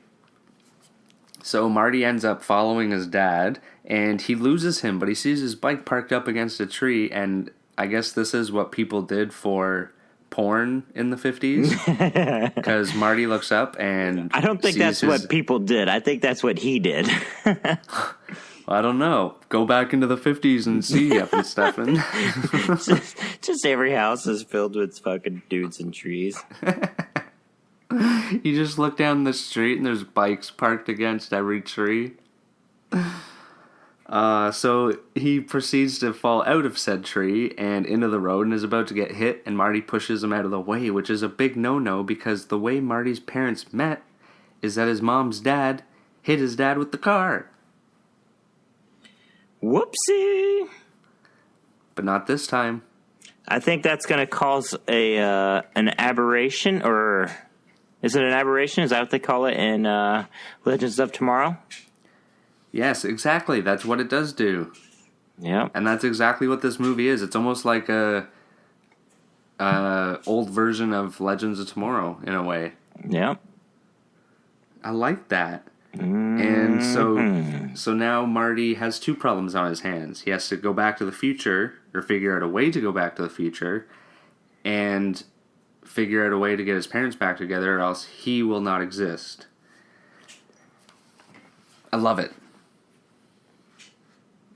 So Marty ends up following his dad, and he loses him, but he sees his bike parked up against a tree, and I guess this is what people did for porn in the 50s. Because Marty looks up and I don't think that's what people did. I think that's what he did. I don't know. Go back into the 50s and see, Evan Stefan. Just every house is filled with fucking dudes and trees. You just look down the street and there's bikes parked against every tree. So he proceeds to fall out of said tree and into the road and is about to get hit, and Marty pushes him out of the way, which is a big no-no because the way Marty's parents met is that his mom's dad hit his dad with the car. Whoopsie! But not this time. I think that's going to cause an aberration, or is it an aberration? Is that what they call it in Legends of Tomorrow? Yes, exactly. That's what it does do. Yeah. And that's exactly what this movie is. It's almost like a old version of Legends of Tomorrow, in a way. Yeah. I like that. And so now Marty has two problems on his hands. He has to go back to the future, or figure out a way to go back to the future, and figure out a way to get his parents back together, or else he will not exist. I love it.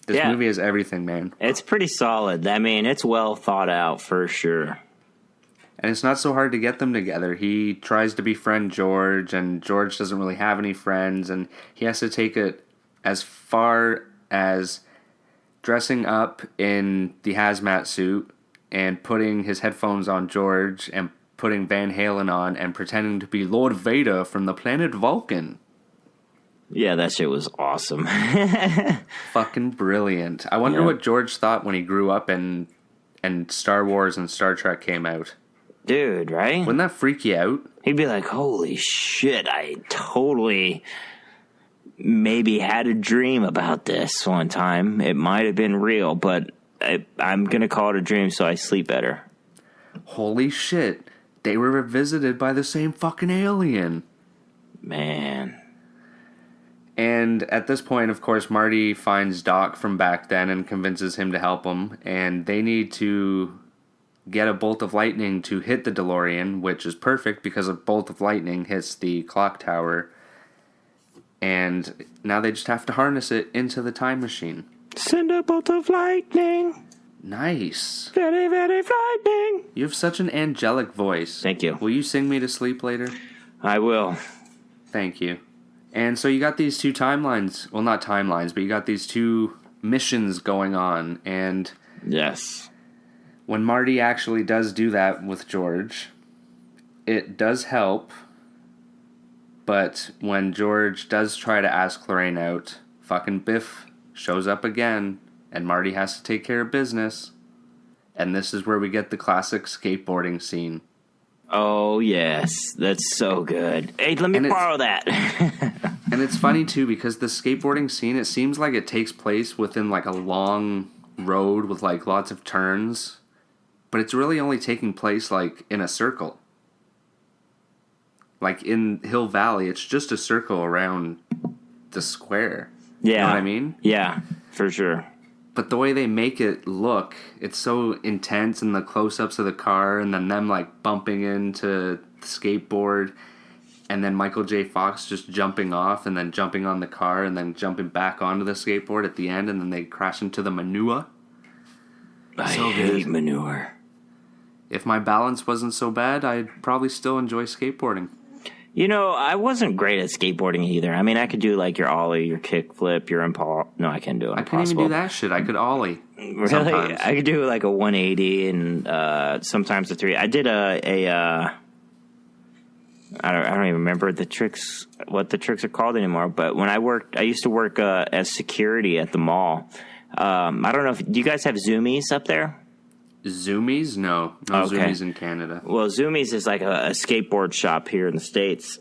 This movie has everything, man. It's pretty solid. I mean, it's well thought out for sure. And it's not so hard to get them together. He tries to befriend George, and George doesn't really have any friends, and he has to take it as far as dressing up in the hazmat suit and putting his headphones on George and putting Van Halen on and pretending to be Lord Vader from the planet Vulcan. Yeah, that shit was awesome. Fucking brilliant. I wonder what George thought when he grew up and Star Wars and Star Trek came out. Dude, right? Wouldn't that freak you out? He'd be like, holy shit, I totally maybe had a dream about this one time. It might have been real, but I'm going to call it a dream so I sleep better. Holy shit. They were visited by the same fucking alien. Man. And at this point, of course, Marty finds Doc from back then and convinces him to help him. And they need to get a bolt of lightning to hit the DeLorean, which is perfect because a bolt of lightning hits the clock tower. And now they just have to harness it into the time machine. Send a bolt of lightning. Nice. Very, very frightening. You have such an angelic voice. Thank you. Will you sing me to sleep later? I will. Thank you. And so you got these two timelines. Well, not timelines, but you got these two missions going on. And yes, when Marty actually does do that with George, it does help. But when George does try to ask Lorraine out, fucking Biff shows up again, and Marty has to take care of business. And this is where we get the classic skateboarding scene. Oh, yes. That's so good. Hey, let me borrow that. And it's funny, too, because the skateboarding scene, it seems like it takes place within, like, a long road with, like, lots of turns. But it's really only taking place, like, in a circle. Like, in Hill Valley, it's just a circle around the square. Yeah. You know what I mean? Yeah, for sure. But the way they make it look, it's so intense, and the close-ups of the car, and then them, like, bumping into the skateboard, and then Michael J. Fox just jumping off, and then jumping on the car, and then jumping back onto the skateboard at the end, and then they crash into the manure. I hate manure. If my balance wasn't so bad, I'd probably still enjoy skateboarding. You know, I wasn't great at skateboarding either. I mean, I could do, like, your ollie, your kickflip, your impulse. No, I can't do it. I couldn't even do that shit. I could ollie. Really? Sometimes. I could do, like, a 180 and sometimes a 3. I did I don't even remember what the tricks are called anymore. But when I used to work as security at the mall. I don't know do you guys have Zoomies up there? Zoomies? No. No okay. Zoomies in Canada. Well, Zoomies is like a skateboard shop here in the States.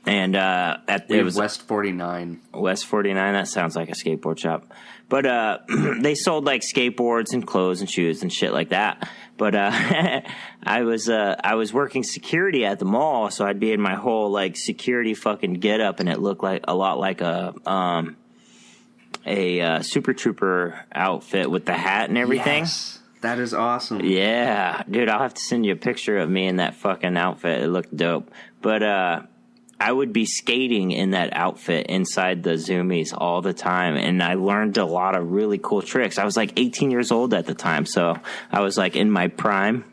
And it was West 49. West 49, that sounds like a skateboard shop. But they sold like skateboards and clothes and shoes and shit like that. But I was working security at the mall, so I'd be in my whole like security fucking getup, and it looked like a lot like a Super Trooper outfit with the hat and everything. Yes. That is awesome. Yeah, dude, I'll have to send you a picture of me in that fucking outfit. It looked dope. But I would be skating in that outfit inside the Zoomies all the time, and I learned a lot of really cool tricks. I was like 18 years old at the time, so I was like in my prime.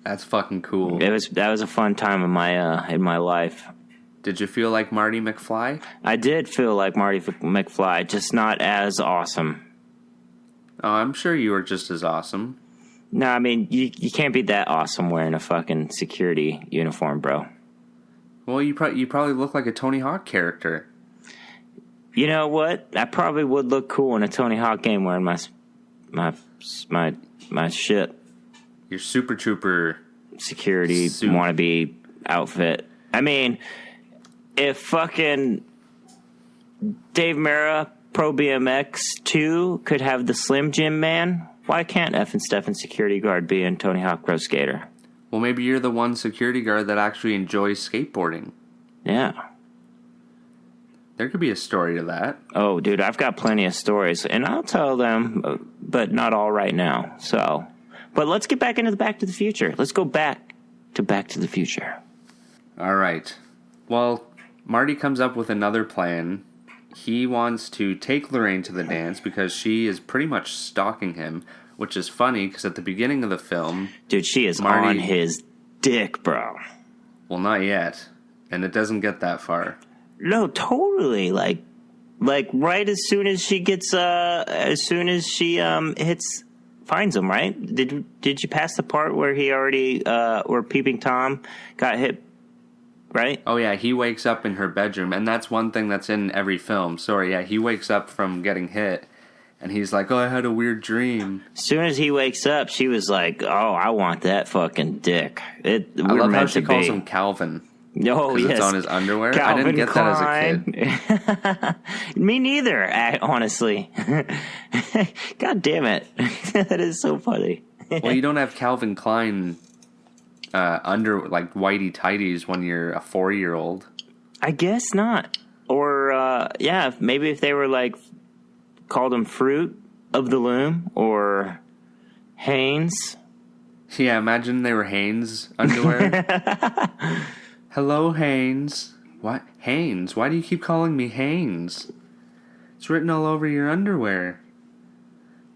That's fucking cool. That was a fun time in my life. Did you feel like Marty McFly? I did feel like Marty McFly, just not as awesome. Oh, I'm sure you were just as awesome. No, I mean, you can't be that awesome wearing a fucking security uniform, bro. Well, you probably look like a Tony Hawk character. You know what? I probably would look cool in a Tony Hawk game wearing my shit. Your Super Trooper security suit. Wannabe outfit. I mean, if fucking Dave Mera Pro BMX 2 could have the Slim Jim Man, why can't F and Stefan security guard be in Tony Hawk Pro Skater? Well, maybe you're the one security guard that actually enjoys skateboarding. Yeah. There could be a story to that. Oh, dude, I've got plenty of stories, and I'll tell them, but not all right now. So, but let's get back into the Back to the Future. Let's go back to the Future. All right. Well, Marty comes up with another plan. He wants to take Lorraine to the dance because she is pretty much stalking him, which is funny because at the beginning of the film... Dude, she is on his dick, bro. Well, not yet. And it doesn't get that far. No, totally. Like right as soon as she gets, finds him, right? Did you pass the part where he already, where Peeping Tom got hit? Right? Oh, yeah, he wakes up in her bedroom, and that's one thing that's in every film. Sorry, yeah, he wakes up from getting hit, and he's like, oh, I had a weird dream. As soon as he wakes up, she was like, oh, I want that fucking dick. I love how she calls him Calvin. Oh, yes. It's on his underwear. Calvin I didn't get Klein. That as a kid. Me neither, honestly. God damn it. That is so funny. Well, you don't have Calvin Klein... under like whitey tighties when you're a 4-year-old. I guess not. Or maybe if they were like called them Fruit of the Loom or Hanes. Yeah, imagine they were Hanes underwear. Hello, Hanes. What? Hanes? Why do you keep calling me Hanes? It's written all over your underwear.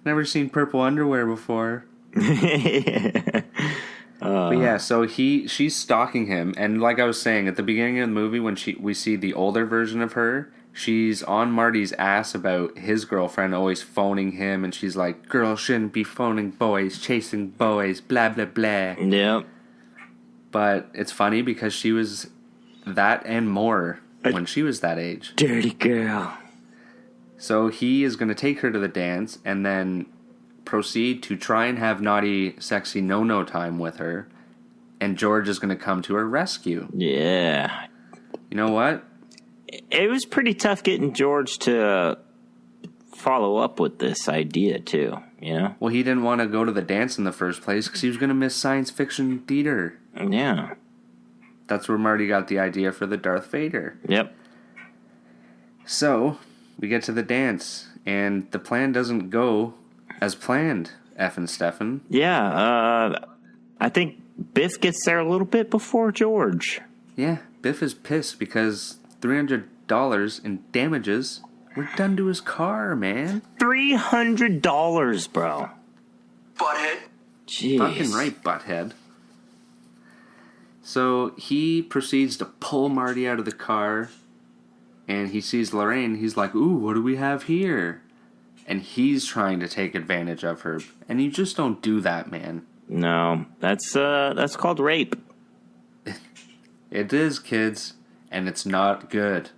Never seen purple underwear before. But yeah, so she's stalking him, and like I was saying, at the beginning of the movie when we see the older version of her, she's on Marty's ass about his girlfriend always phoning him, and she's like, girls shouldn't be phoning boys, chasing boys, blah, blah, blah. Yep. But it's funny because she was that and more when she was that age. Dirty girl. So he is going to take her to the dance and then proceed to try and have naughty, sexy no-no time with her. And George is going to come to her rescue. Yeah. You know what? It was pretty tough getting George to follow up with this idea, too, you know? Well, he didn't want to go to the dance in the first place because he was going to miss science fiction theater. Yeah. That's where Marty got the idea for the Darth Vader. Yep. So, we get to the dance, and the plan doesn't go as planned, Effin' Stefan. Yeah, I think Biff gets there a little bit before George. Yeah, Biff is pissed because $300 in damages were done to his car, man. $300, bro. Butthead. Jeez. Fucking right, butthead. So he proceeds to pull Marty out of the car, and he sees Lorraine. He's like, ooh, what do we have here? And he's trying to take advantage of her. And you just don't do that, man. No, that's called rape. It is, kids, and it's not good.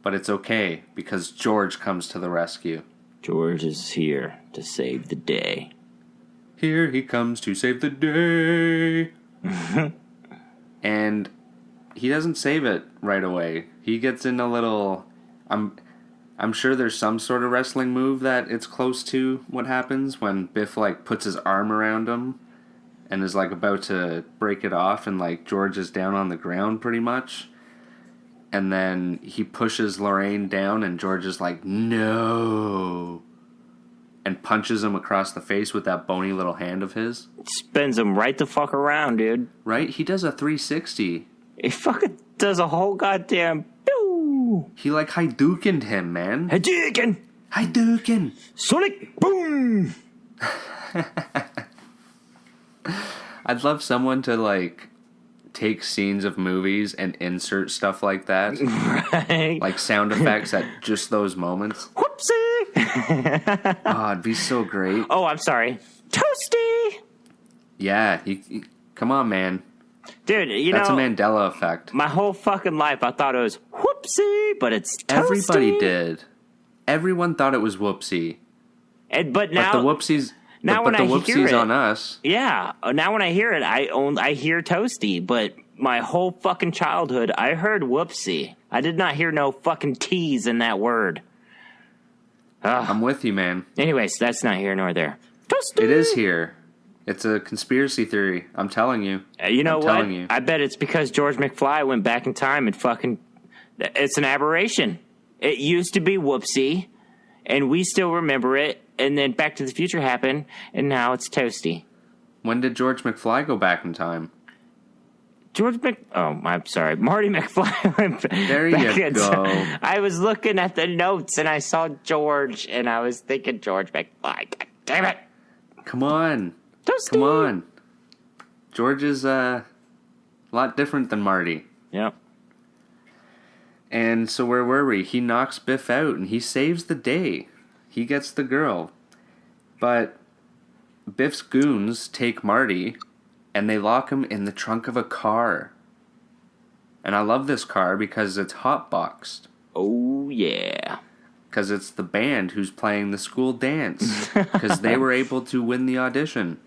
But it's okay, because George comes to the rescue. George is here to save the day. Here he comes to save the day. And he doesn't save it right away. He gets in a little... I'm sure there's some sort of wrestling move that it's close to what happens when Biff, like, puts his arm around him and is, like, about to break it off, and, like, George is down on the ground pretty much. And then he pushes Lorraine down, and George is like, no, and punches him across the face with that bony little hand of his. Spins him right the fuck around, dude. Right? He does a 360. He fucking does a whole goddamn... Pew! He, like, Hadoukened him, man. Hadouken! Sonic boom! I'd love someone to, like, take scenes of movies and insert stuff like that. Right. Like sound effects at just those moments. Whoopsie! Oh, it'd be so great. Oh, I'm sorry. Toasty! Yeah, come on, man. Dude, That's a Mandela effect. My whole fucking life I thought it was whoopsie, but it's toasty. Everybody did. Everyone thought it was whoopsie. But now... But the whoopsies... Now but when the I whoopsies hear it, on us. Yeah. Now when I hear it, I hear toasty. But my whole fucking childhood, I heard whoopsie. I did not hear no fucking T's in that word. Ugh. I'm with you, man. Anyways, that's not here nor there. Toasty. It is here. It's a conspiracy theory. I'm telling you. You know what? I bet it's because George McFly went back in time and fucking... It's an aberration. It used to be whoopsie, and we still remember it. And then Back to the Future happened, and now it's toasty. When did George McFly go back in time? I'm sorry. Marty McFly went there you go. I was looking at the notes, and I saw George, and I was thinking George McFly. God damn it. Come on. Toasty. Come on. George is a lot different than Marty. Yep. And so where were we? He knocks Biff out, and he saves the day. He gets the girl. But Biff's goons take Marty, and they lock him in the trunk of a car. And I love this car because it's hotboxed. Oh, yeah. Because it's the band who's playing the school dance. Because they were able to win the audition.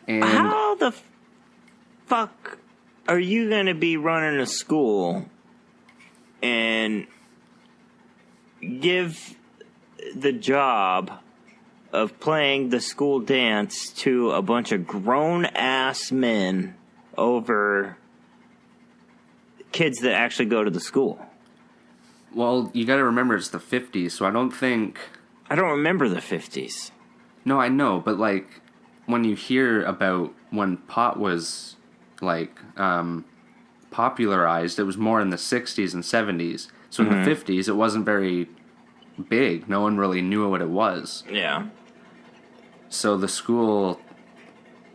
And how the fuck are you going to be running a school and give the job of playing the school dance to a bunch of grown-ass men over kids that actually go to the school. Well, you got to remember it's the 50s, so I don't remember the 50s. No, I know, but like when you hear about when pot was like popularized, it was more in the 60s and 70s. So in the 50s, it wasn't very big. No one really knew what it was. Yeah. So the school,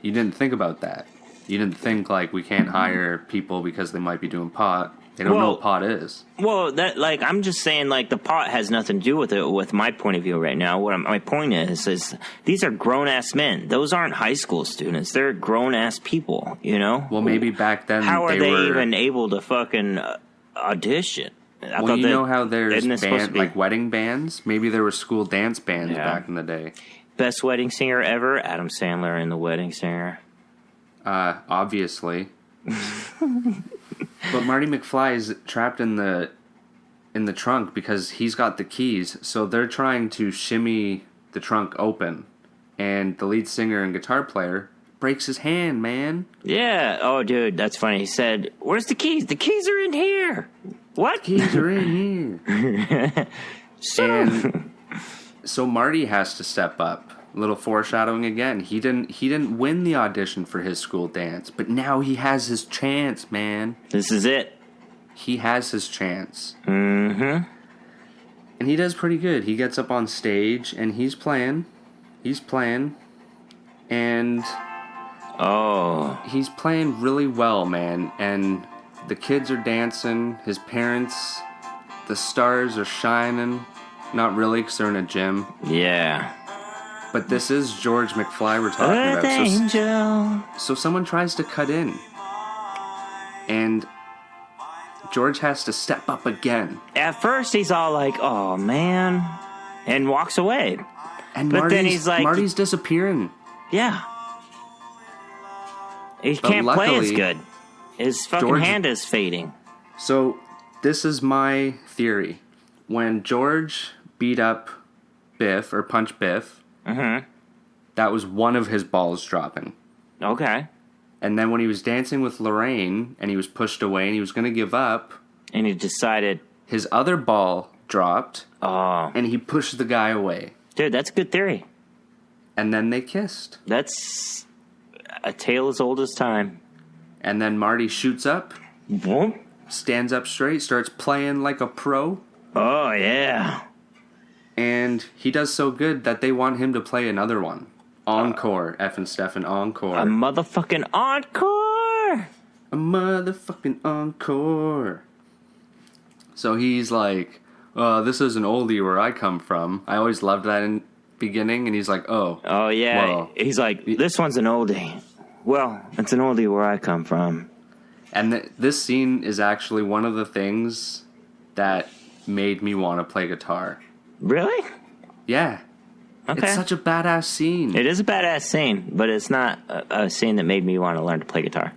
you didn't think about that. You didn't think like we can't hire people because they might be doing pot. They don't know what pot is. Well, that like I'm just saying, like the pot has nothing to do with it. With my point of view right now, my point is these are grown ass men. Those aren't high school students. They're grown ass people. You know. Well, maybe back then. How are they even able to fucking audition? Well, you know how there's like wedding bands. Maybe there were school dance bands back in the day. Best wedding singer ever, Adam Sandler in The Wedding Singer. Obviously. But Marty McFly is trapped in the trunk because he's got the keys. So they're trying to shimmy the trunk open, and the lead singer and guitar player breaks his hand, man. Yeah. Oh, dude, that's funny. He said, "Where's the keys? The keys are in here." What? The keys are in here. So Marty has to step up. A little foreshadowing again. He didn't win the audition for his school dance, but now he has his chance, man. This is it. He has his chance. Mm-hmm. And he does pretty good. He gets up on stage and he's playing. And he's playing really well, man. And the kids are dancing. His parents, the stars are shining. Not really, because they're in a gym. Yeah. But this is George McFly we're talking about. Angel. So someone tries to cut in. And George has to step up again. At first, he's all like, "Oh, man," and walks away. But then he's like... Marty's disappearing. Yeah. He can't play as good. His fucking hand is fading. So, this is my theory. When George beat up Biff, or punched Biff, that was one of his balls dropping. Okay. And then when he was dancing with Lorraine, and he was pushed away, and he was going to give up... And he decided... His other ball dropped, oh, and he pushed the guy away. Dude, that's a good theory. And then they kissed. That's a tale as old as time. And then Marty shoots up, Boom. Stands up straight, starts playing like a pro. Oh, yeah. And he does so good that they want him to play another one. Encore, F and Stefan, encore. A motherfucking encore! A motherfucking encore. So he's like, this is an oldie where I come from. I always loved that in beginning, and he's like, oh. Oh, yeah. Well, he's like, this one's an oldie. Well, it's an oldie where I come from. And this scene is actually one of the things that made me want to play guitar. Really? Yeah. Okay. It's such a badass scene. It is a badass scene, but it's not a scene that made me want to learn to play guitar.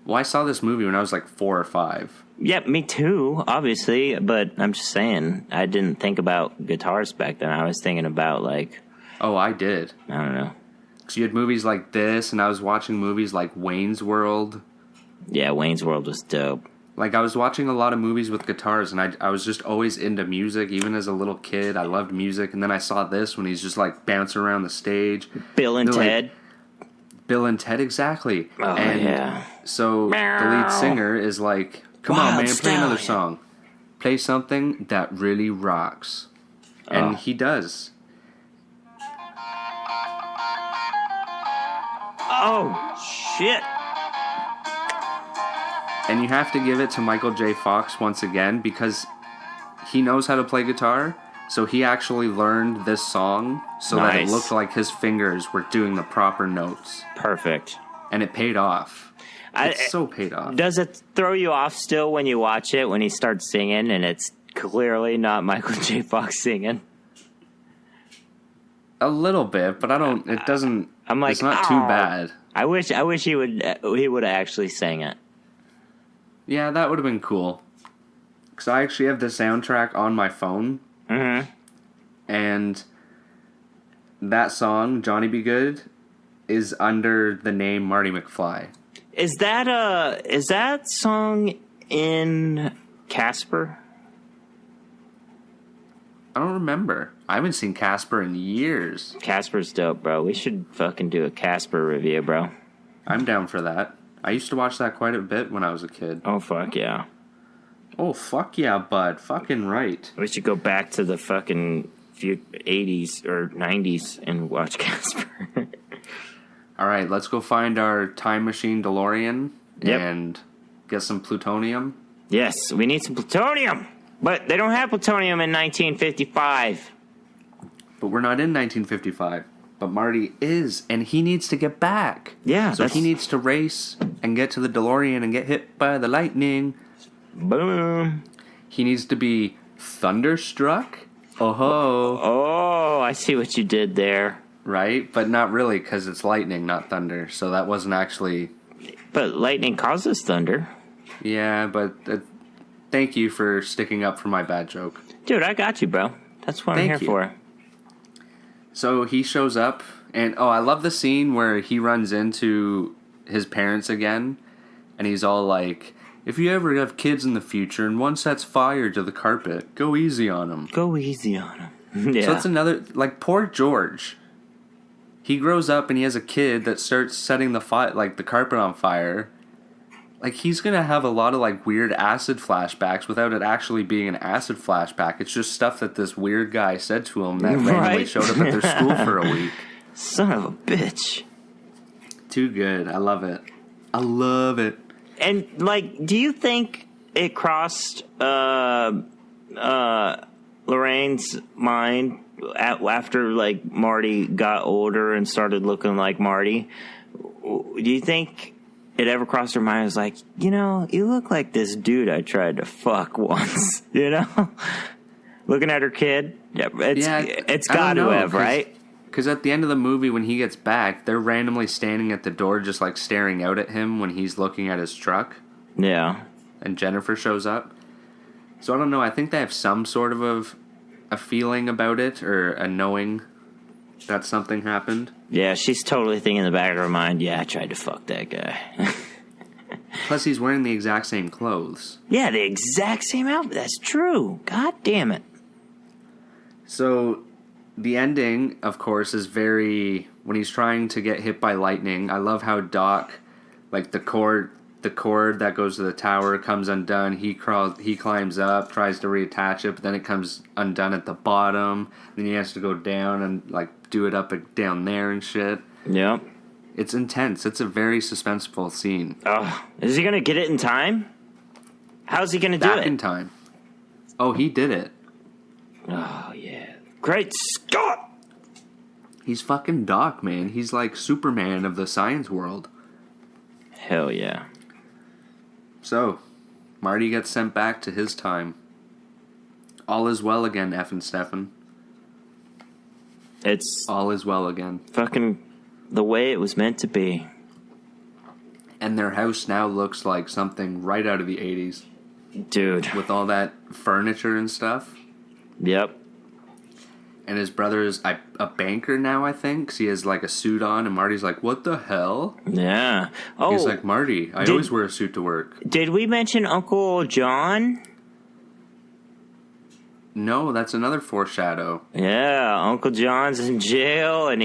Well, I saw this movie when I was like 4 or 5. Yeah, me too, obviously, but I'm just saying, I didn't think about guitars back then. I was thinking about, like... Oh, I did. I don't know. Because you had movies like this, and I was watching movies like Wayne's World. Yeah, Wayne's World was dope. Like, I was watching a lot of movies with guitars, and I was just always into music. Even as a little kid, I loved music. And then I saw this when he's just, like, bouncing around the stage. Bill and Ted. Like, Bill and Ted, exactly. Oh, and yeah. So the lead singer is like, come on, man, play another song. Play something that really rocks. And he does. Oh, shit. And you have to give it to Michael J. Fox once again, because he knows how to play guitar. So he actually learned this song so that it looked like his fingers were doing the proper notes. Perfect. And it paid off. It's so paid off. Does it throw you off still when you watch it, when he starts singing and it's clearly not Michael J. Fox singing? A little bit, but it doesn't, I'm like, it's not too bad. I wish he would have actually sang it. Yeah, that would have been cool. Because I actually have the soundtrack on my phone. Mm-hmm. And that song, Johnny Be Good, is under the name Marty McFly. Is that song in Casper? I don't remember. I haven't seen Casper in years. Casper's dope, bro. We should fucking do a Casper review, bro. I'm down for that. I used to watch that quite a bit when I was a kid. Oh, fuck yeah. Oh, fuck yeah, bud. Fucking right. We should go back to the fucking 80s or 90s and watch Casper. All right, let's go find our time machine DeLorean and get some plutonium. Yes, we need some plutonium. But they don't have plutonium in 1955. But we're not in 1955. But Marty is, and he needs to get back. Yeah. So he needs to race and get to the DeLorean and get hit by the lightning. Boom. He needs to be thunderstruck. Oh, I see what you did there. Right? But not really, because it's lightning, not thunder. So that wasn't actually... But lightning causes thunder. Yeah, but thank you for sticking up for my bad joke. Dude, I got you, bro. That's what I'm here for. So he shows up, and I love the scene where he runs into his parents again, and he's all like, if you ever have kids in the future and one sets fire to the carpet, go easy on them. Go easy on them. Yeah. So that's another, like, poor George. He grows up and he has a kid that starts setting the carpet on fire. Like, he's gonna have a lot of, like, weird acid flashbacks without it actually being an acid flashback. It's just stuff that this weird guy said to him that randomly showed up at their school for a week. Son of a bitch. Too good. I love it. I love it. And, like, do you think it crossed Lorraine's mind after, like, Marty got older and started looking like Marty? Do you think it ever crossed her mind? It was like, you know, you look like this dude I tried to fuck once, you know? Looking at her kid? It's got to have, right? Because at the end of the movie, when he gets back, they're randomly standing at the door just, like, staring out at him when he's looking at his truck. Yeah. And Jennifer shows up. So I don't know. I think they have some sort of a feeling about it or a knowing that something happened. Yeah, she's totally thinking in the back of her mind, yeah, I tried to fuck that guy. Plus, he's wearing the exact same clothes. Yeah, the exact same outfit. That's true. God damn it. So the ending, of course, is when he's trying to get hit by lightning. I love how Doc, like, the cord that goes to the tower comes undone. He climbs up, tries to reattach it, but then it comes undone at the bottom. Then he has to go down and, like, do it up down there and shit. Yeah. It's intense. It's a very suspenseful scene. Oh, is he gonna get it in time? How's he gonna do it? Back in time. Oh, he did it. Oh, yeah. Great Scott! He's fucking Doc, man. He's like Superman of the science world. Hell yeah. So, Marty gets sent back to his time. All is well again, F and Stefan. It's all is well again. Fucking the way it was meant to be. And their house now looks like something right out of the 80s. Dude. With all that furniture and stuff. Yep. And his brother is a banker now, I think, 'cause he has, like, a suit on, and Marty's like, what the hell? Yeah. Oh. He's like, Marty, I always wear a suit to work. Did we mention Uncle John? No, that's another foreshadow. Yeah, Uncle John's in jail, and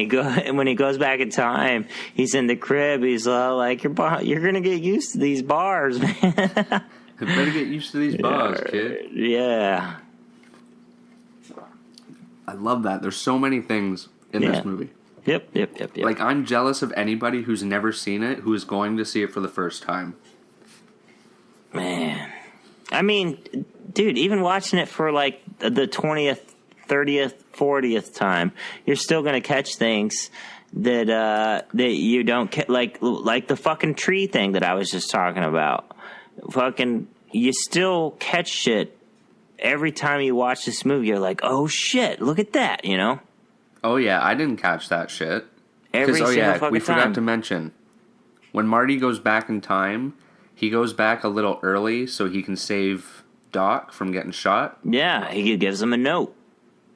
when he goes back in time, he's in the crib. He's like, "You're gonna get used to these bars, man. You better get used to these bars, kid." Yeah. I love that. There's so many things in this movie. Yep. Like, I'm jealous of anybody who's never seen it, who is going to see it for the first time. Man, I mean, dude, even watching it for like the 20th, 30th, 40th time, you're still gonna catch things that you don't like the fucking tree thing that I was just talking about. Fucking, you still catch shit every time you watch this movie. You're like, oh shit, look at that, you know? Oh yeah, I didn't catch that shit. Every single fucking time. We forgot to mention, when Marty goes back in time, he goes back a little early so he can save Doc from getting shot. Yeah, he gives him a note.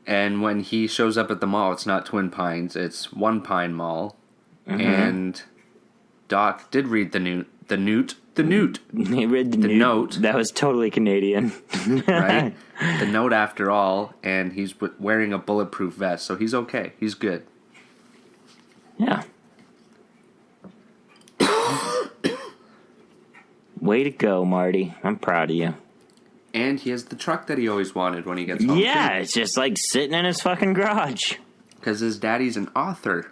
And when he shows up at the mall, it's not Twin Pines, it's One Pine Mall. Mm-hmm. And Doc did read the The Newt. He read the note. That was totally Canadian. Right? The Note after all, and he's wearing a bulletproof vest, so he's okay. He's good. Yeah. Way to go, Marty. I'm proud of you. And he has the truck that he always wanted when he gets home. Yeah, it's just like sitting in his fucking garage. Because his daddy's an author.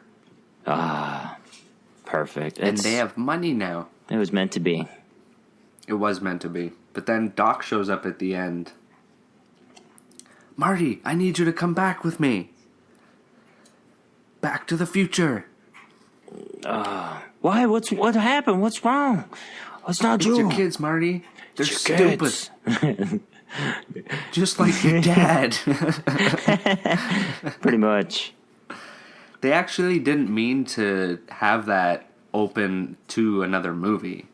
Perfect. And they have money now. It was meant to be. It was meant to be. But then Doc shows up at the end. Marty, I need you to come back with me. Back to the future. Why? What happened? What's wrong? It's not It's you. your kids, Marty. They're It's your stupid. kids. Just like your dad. Pretty much. They actually didn't mean to have that open to another movie.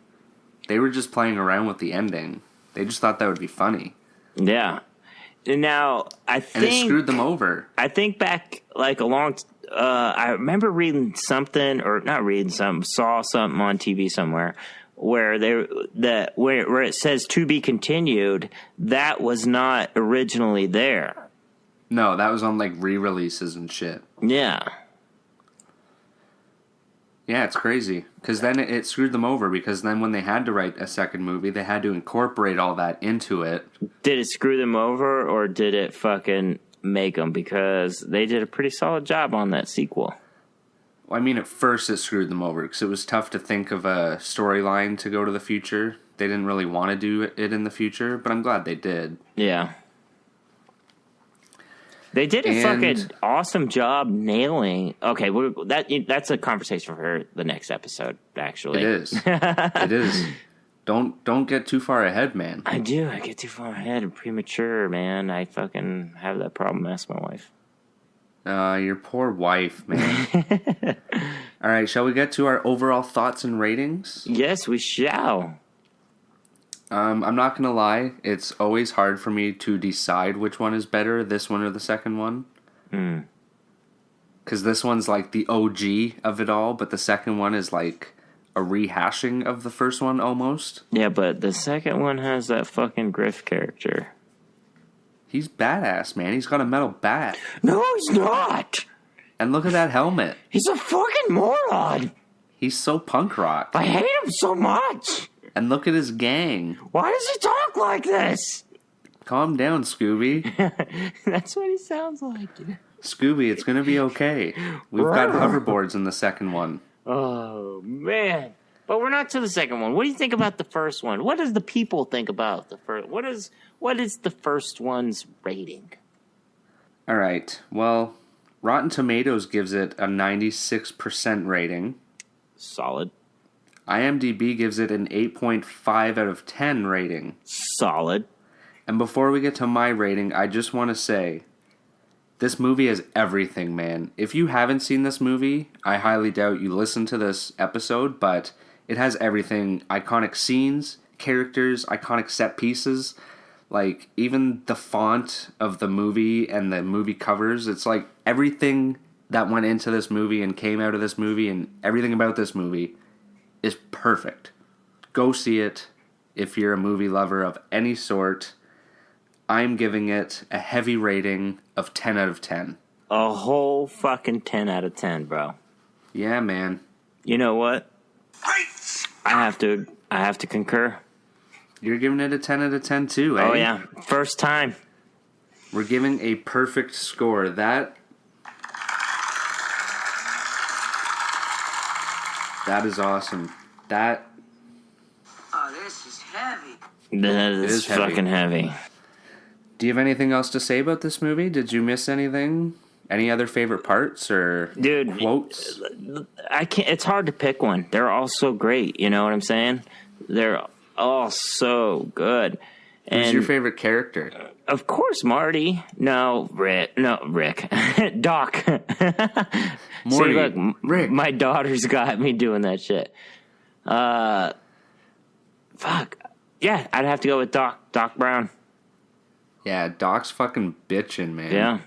They were just playing around with the ending. They just thought that would be funny. Yeah. Now, I think... And it screwed them over. I think back, like, a long... I remember reading something, or not reading something, saw something on TV somewhere, where where it says to be continued, that was not originally there. No, that was on, like, re-releases and shit. Yeah. Yeah, it's crazy. Because then it screwed them over, because then when they had to write a second movie, they had to incorporate all that into it. Did it screw them over, or did it fucking make them? Because they did a pretty solid job on that sequel. Well, I mean, at first it screwed them over, because it was tough to think of a storyline to go to the future. They didn't really want to do it in the future, but I'm glad they did. Yeah. They did a fucking awesome job nailing... Okay, that's a conversation for the next episode, actually. It is. It is. Don't get too far ahead, man. I do. I get too far ahead and premature, man. I fucking have that problem. Ask my wife. Your poor wife, man. All right, shall we get to our overall thoughts and ratings? Yes, we shall. I'm not going to lie. It's always hard for me to decide which one is better, this one or the second one. Because this one's like the OG of it all, but the second one is like a rehashing of the first one almost. Yeah, but the second one has that fucking Griff character. He's badass, man. He's got a metal bat. No, he's not. And look at that helmet. He's a fucking moron. He's so punk rock. I hate him so much. And look at his gang. Why does he talk like this? Calm down, Scooby. That's what he sounds like. Scooby, it's going to be okay. We've got hoverboards in the second one. Oh, man. But we're not to the second one. What do you think about the first one? What does the people think about the first? What is the first one's rating? All right. Well, Rotten Tomatoes gives it a 96% rating. Solid. IMDb gives it an 8.5 out of 10 rating. Solid. And before we get to my rating, I just want to say, this movie has everything, man. If you haven't seen this movie, I highly doubt you listen to this episode, but it has everything. Iconic scenes, characters, iconic set pieces. Like, even the font of the movie and the movie covers, it's like everything that went into this movie and came out of this movie and everything about this movie is perfect. Go see it if you're a movie lover of any sort. I'm giving it a heavy rating of 10 out of 10. A whole fucking 10 out of 10, bro. Yeah, man. You know what? I have to concur. You're giving it a 10 out of 10 too, eh? Oh yeah, first time. We're giving a perfect score. That is awesome. Oh, this is heavy. That is fucking heavy. Do you have anything else to say about this movie? Did you miss anything? Any other favorite parts or quotes? I can't. It's hard to pick one. They're all so great. You know what I'm saying? They're all so good. Who's your favorite character? Of course, Marty. No, Rick. Doc. Morty. See, look, Rick. My daughter's got me doing that shit. Fuck. Yeah, I'd have to go with Doc Brown. Yeah, Doc's fucking bitchin', man. Yeah.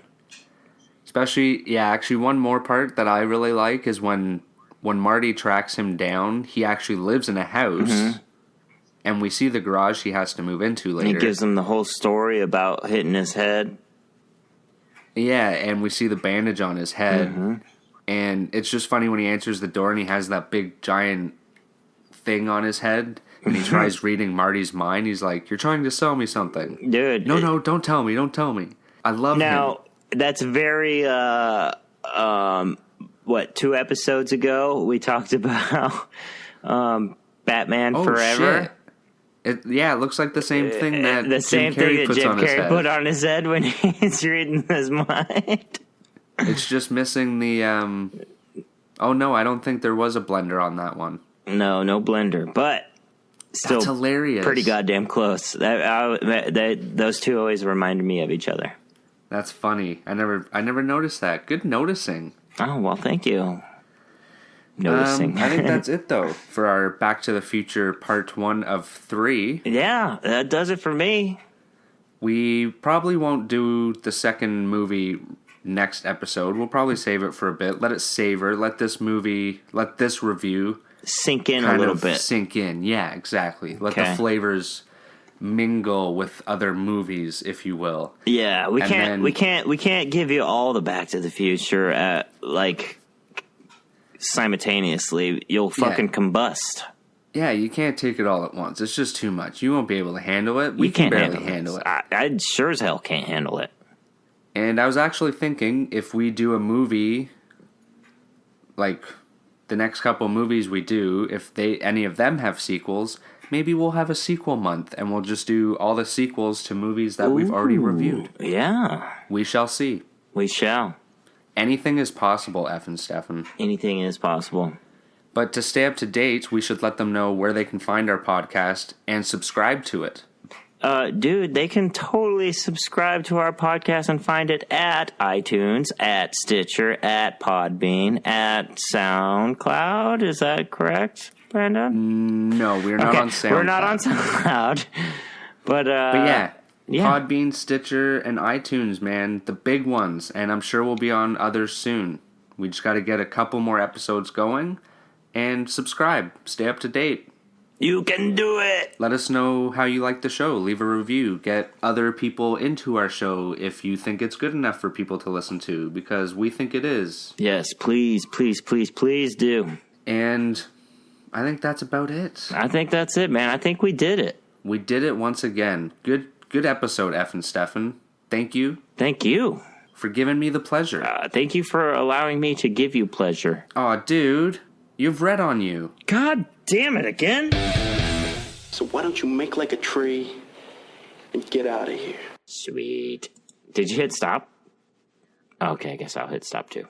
Especially, actually one more part that I really like is when when Marty tracks him down, he actually lives in a house, and we see the garage he has to move into later. He gives him the whole story about hitting his head. Yeah, and we see the bandage on his head, and it's just funny when he answers the door and he has that big giant thing on his head, and he tries reading Marty's mind. He's like, "You're trying to sell me something, dude." No, don't tell me. I love him. Now that's very 2 episodes ago we talked about Batman Forever. Shit. It looks like the same thing that Jim Carrey put on his head when he's reading his mind. It's just missing the. Oh no, I don't think there was a blender on that one. No blender, but still, that's hilarious. Pretty goddamn close. Those two always reminded me of each other. That's funny. I never noticed that. Good noticing. Oh well, thank you. Noticing. I think that's it though for our Back to the Future Part 1 of 3. Yeah, that does it for me. We probably won't do the second movie next episode. We'll probably save it for a bit. Let it savor. Let this review sink in a little bit. Sink in. Yeah, exactly. Let the flavors mingle with other movies, if you will. Yeah, we can't give you all the Back to the Future at simultaneously. You'll fucking combust. Yeah, you can't take it all at once. It's just too much. You won't be able to handle it. We can barely handle it. I sure as hell can't handle it. And I was actually thinking, if we do a movie, like the next couple movies we do, if any of them have sequels, maybe we'll have a sequel month, and we'll just do all the sequels to movies that we've already reviewed. Yeah. We shall see. We shall. Anything is possible, F and Stefan. Anything is possible. But to stay up to date, we should let them know where they can find our podcast and subscribe to it. Dude, they can totally subscribe to our podcast and find it at iTunes, at Stitcher, at Podbean, at SoundCloud. Is that correct, Brandon? No, we're not on SoundCloud. We're not on SoundCloud. But yeah. Podbean, Stitcher, and iTunes, man. The big ones. And I'm sure we'll be on others soon. We just got to get a couple more episodes going. And subscribe. Stay up to date. You can do it. Let us know how you like the show. Leave a review. Get other people into our show if you think it's good enough for people to listen to, because we think it is. Yes, please, please, please, please do. And I think that's about it. I think that's it, man. I think we did it. We did it once again. Good episode, F and Stefan. Thank you. Thank you. For giving me the pleasure. Thank you for allowing me to give you pleasure. Aw, dude. You've RedOnYou. God damn it again. So why don't you make like a tree and get out of here? Sweet. Did you hit stop? Okay, I guess I'll hit stop too.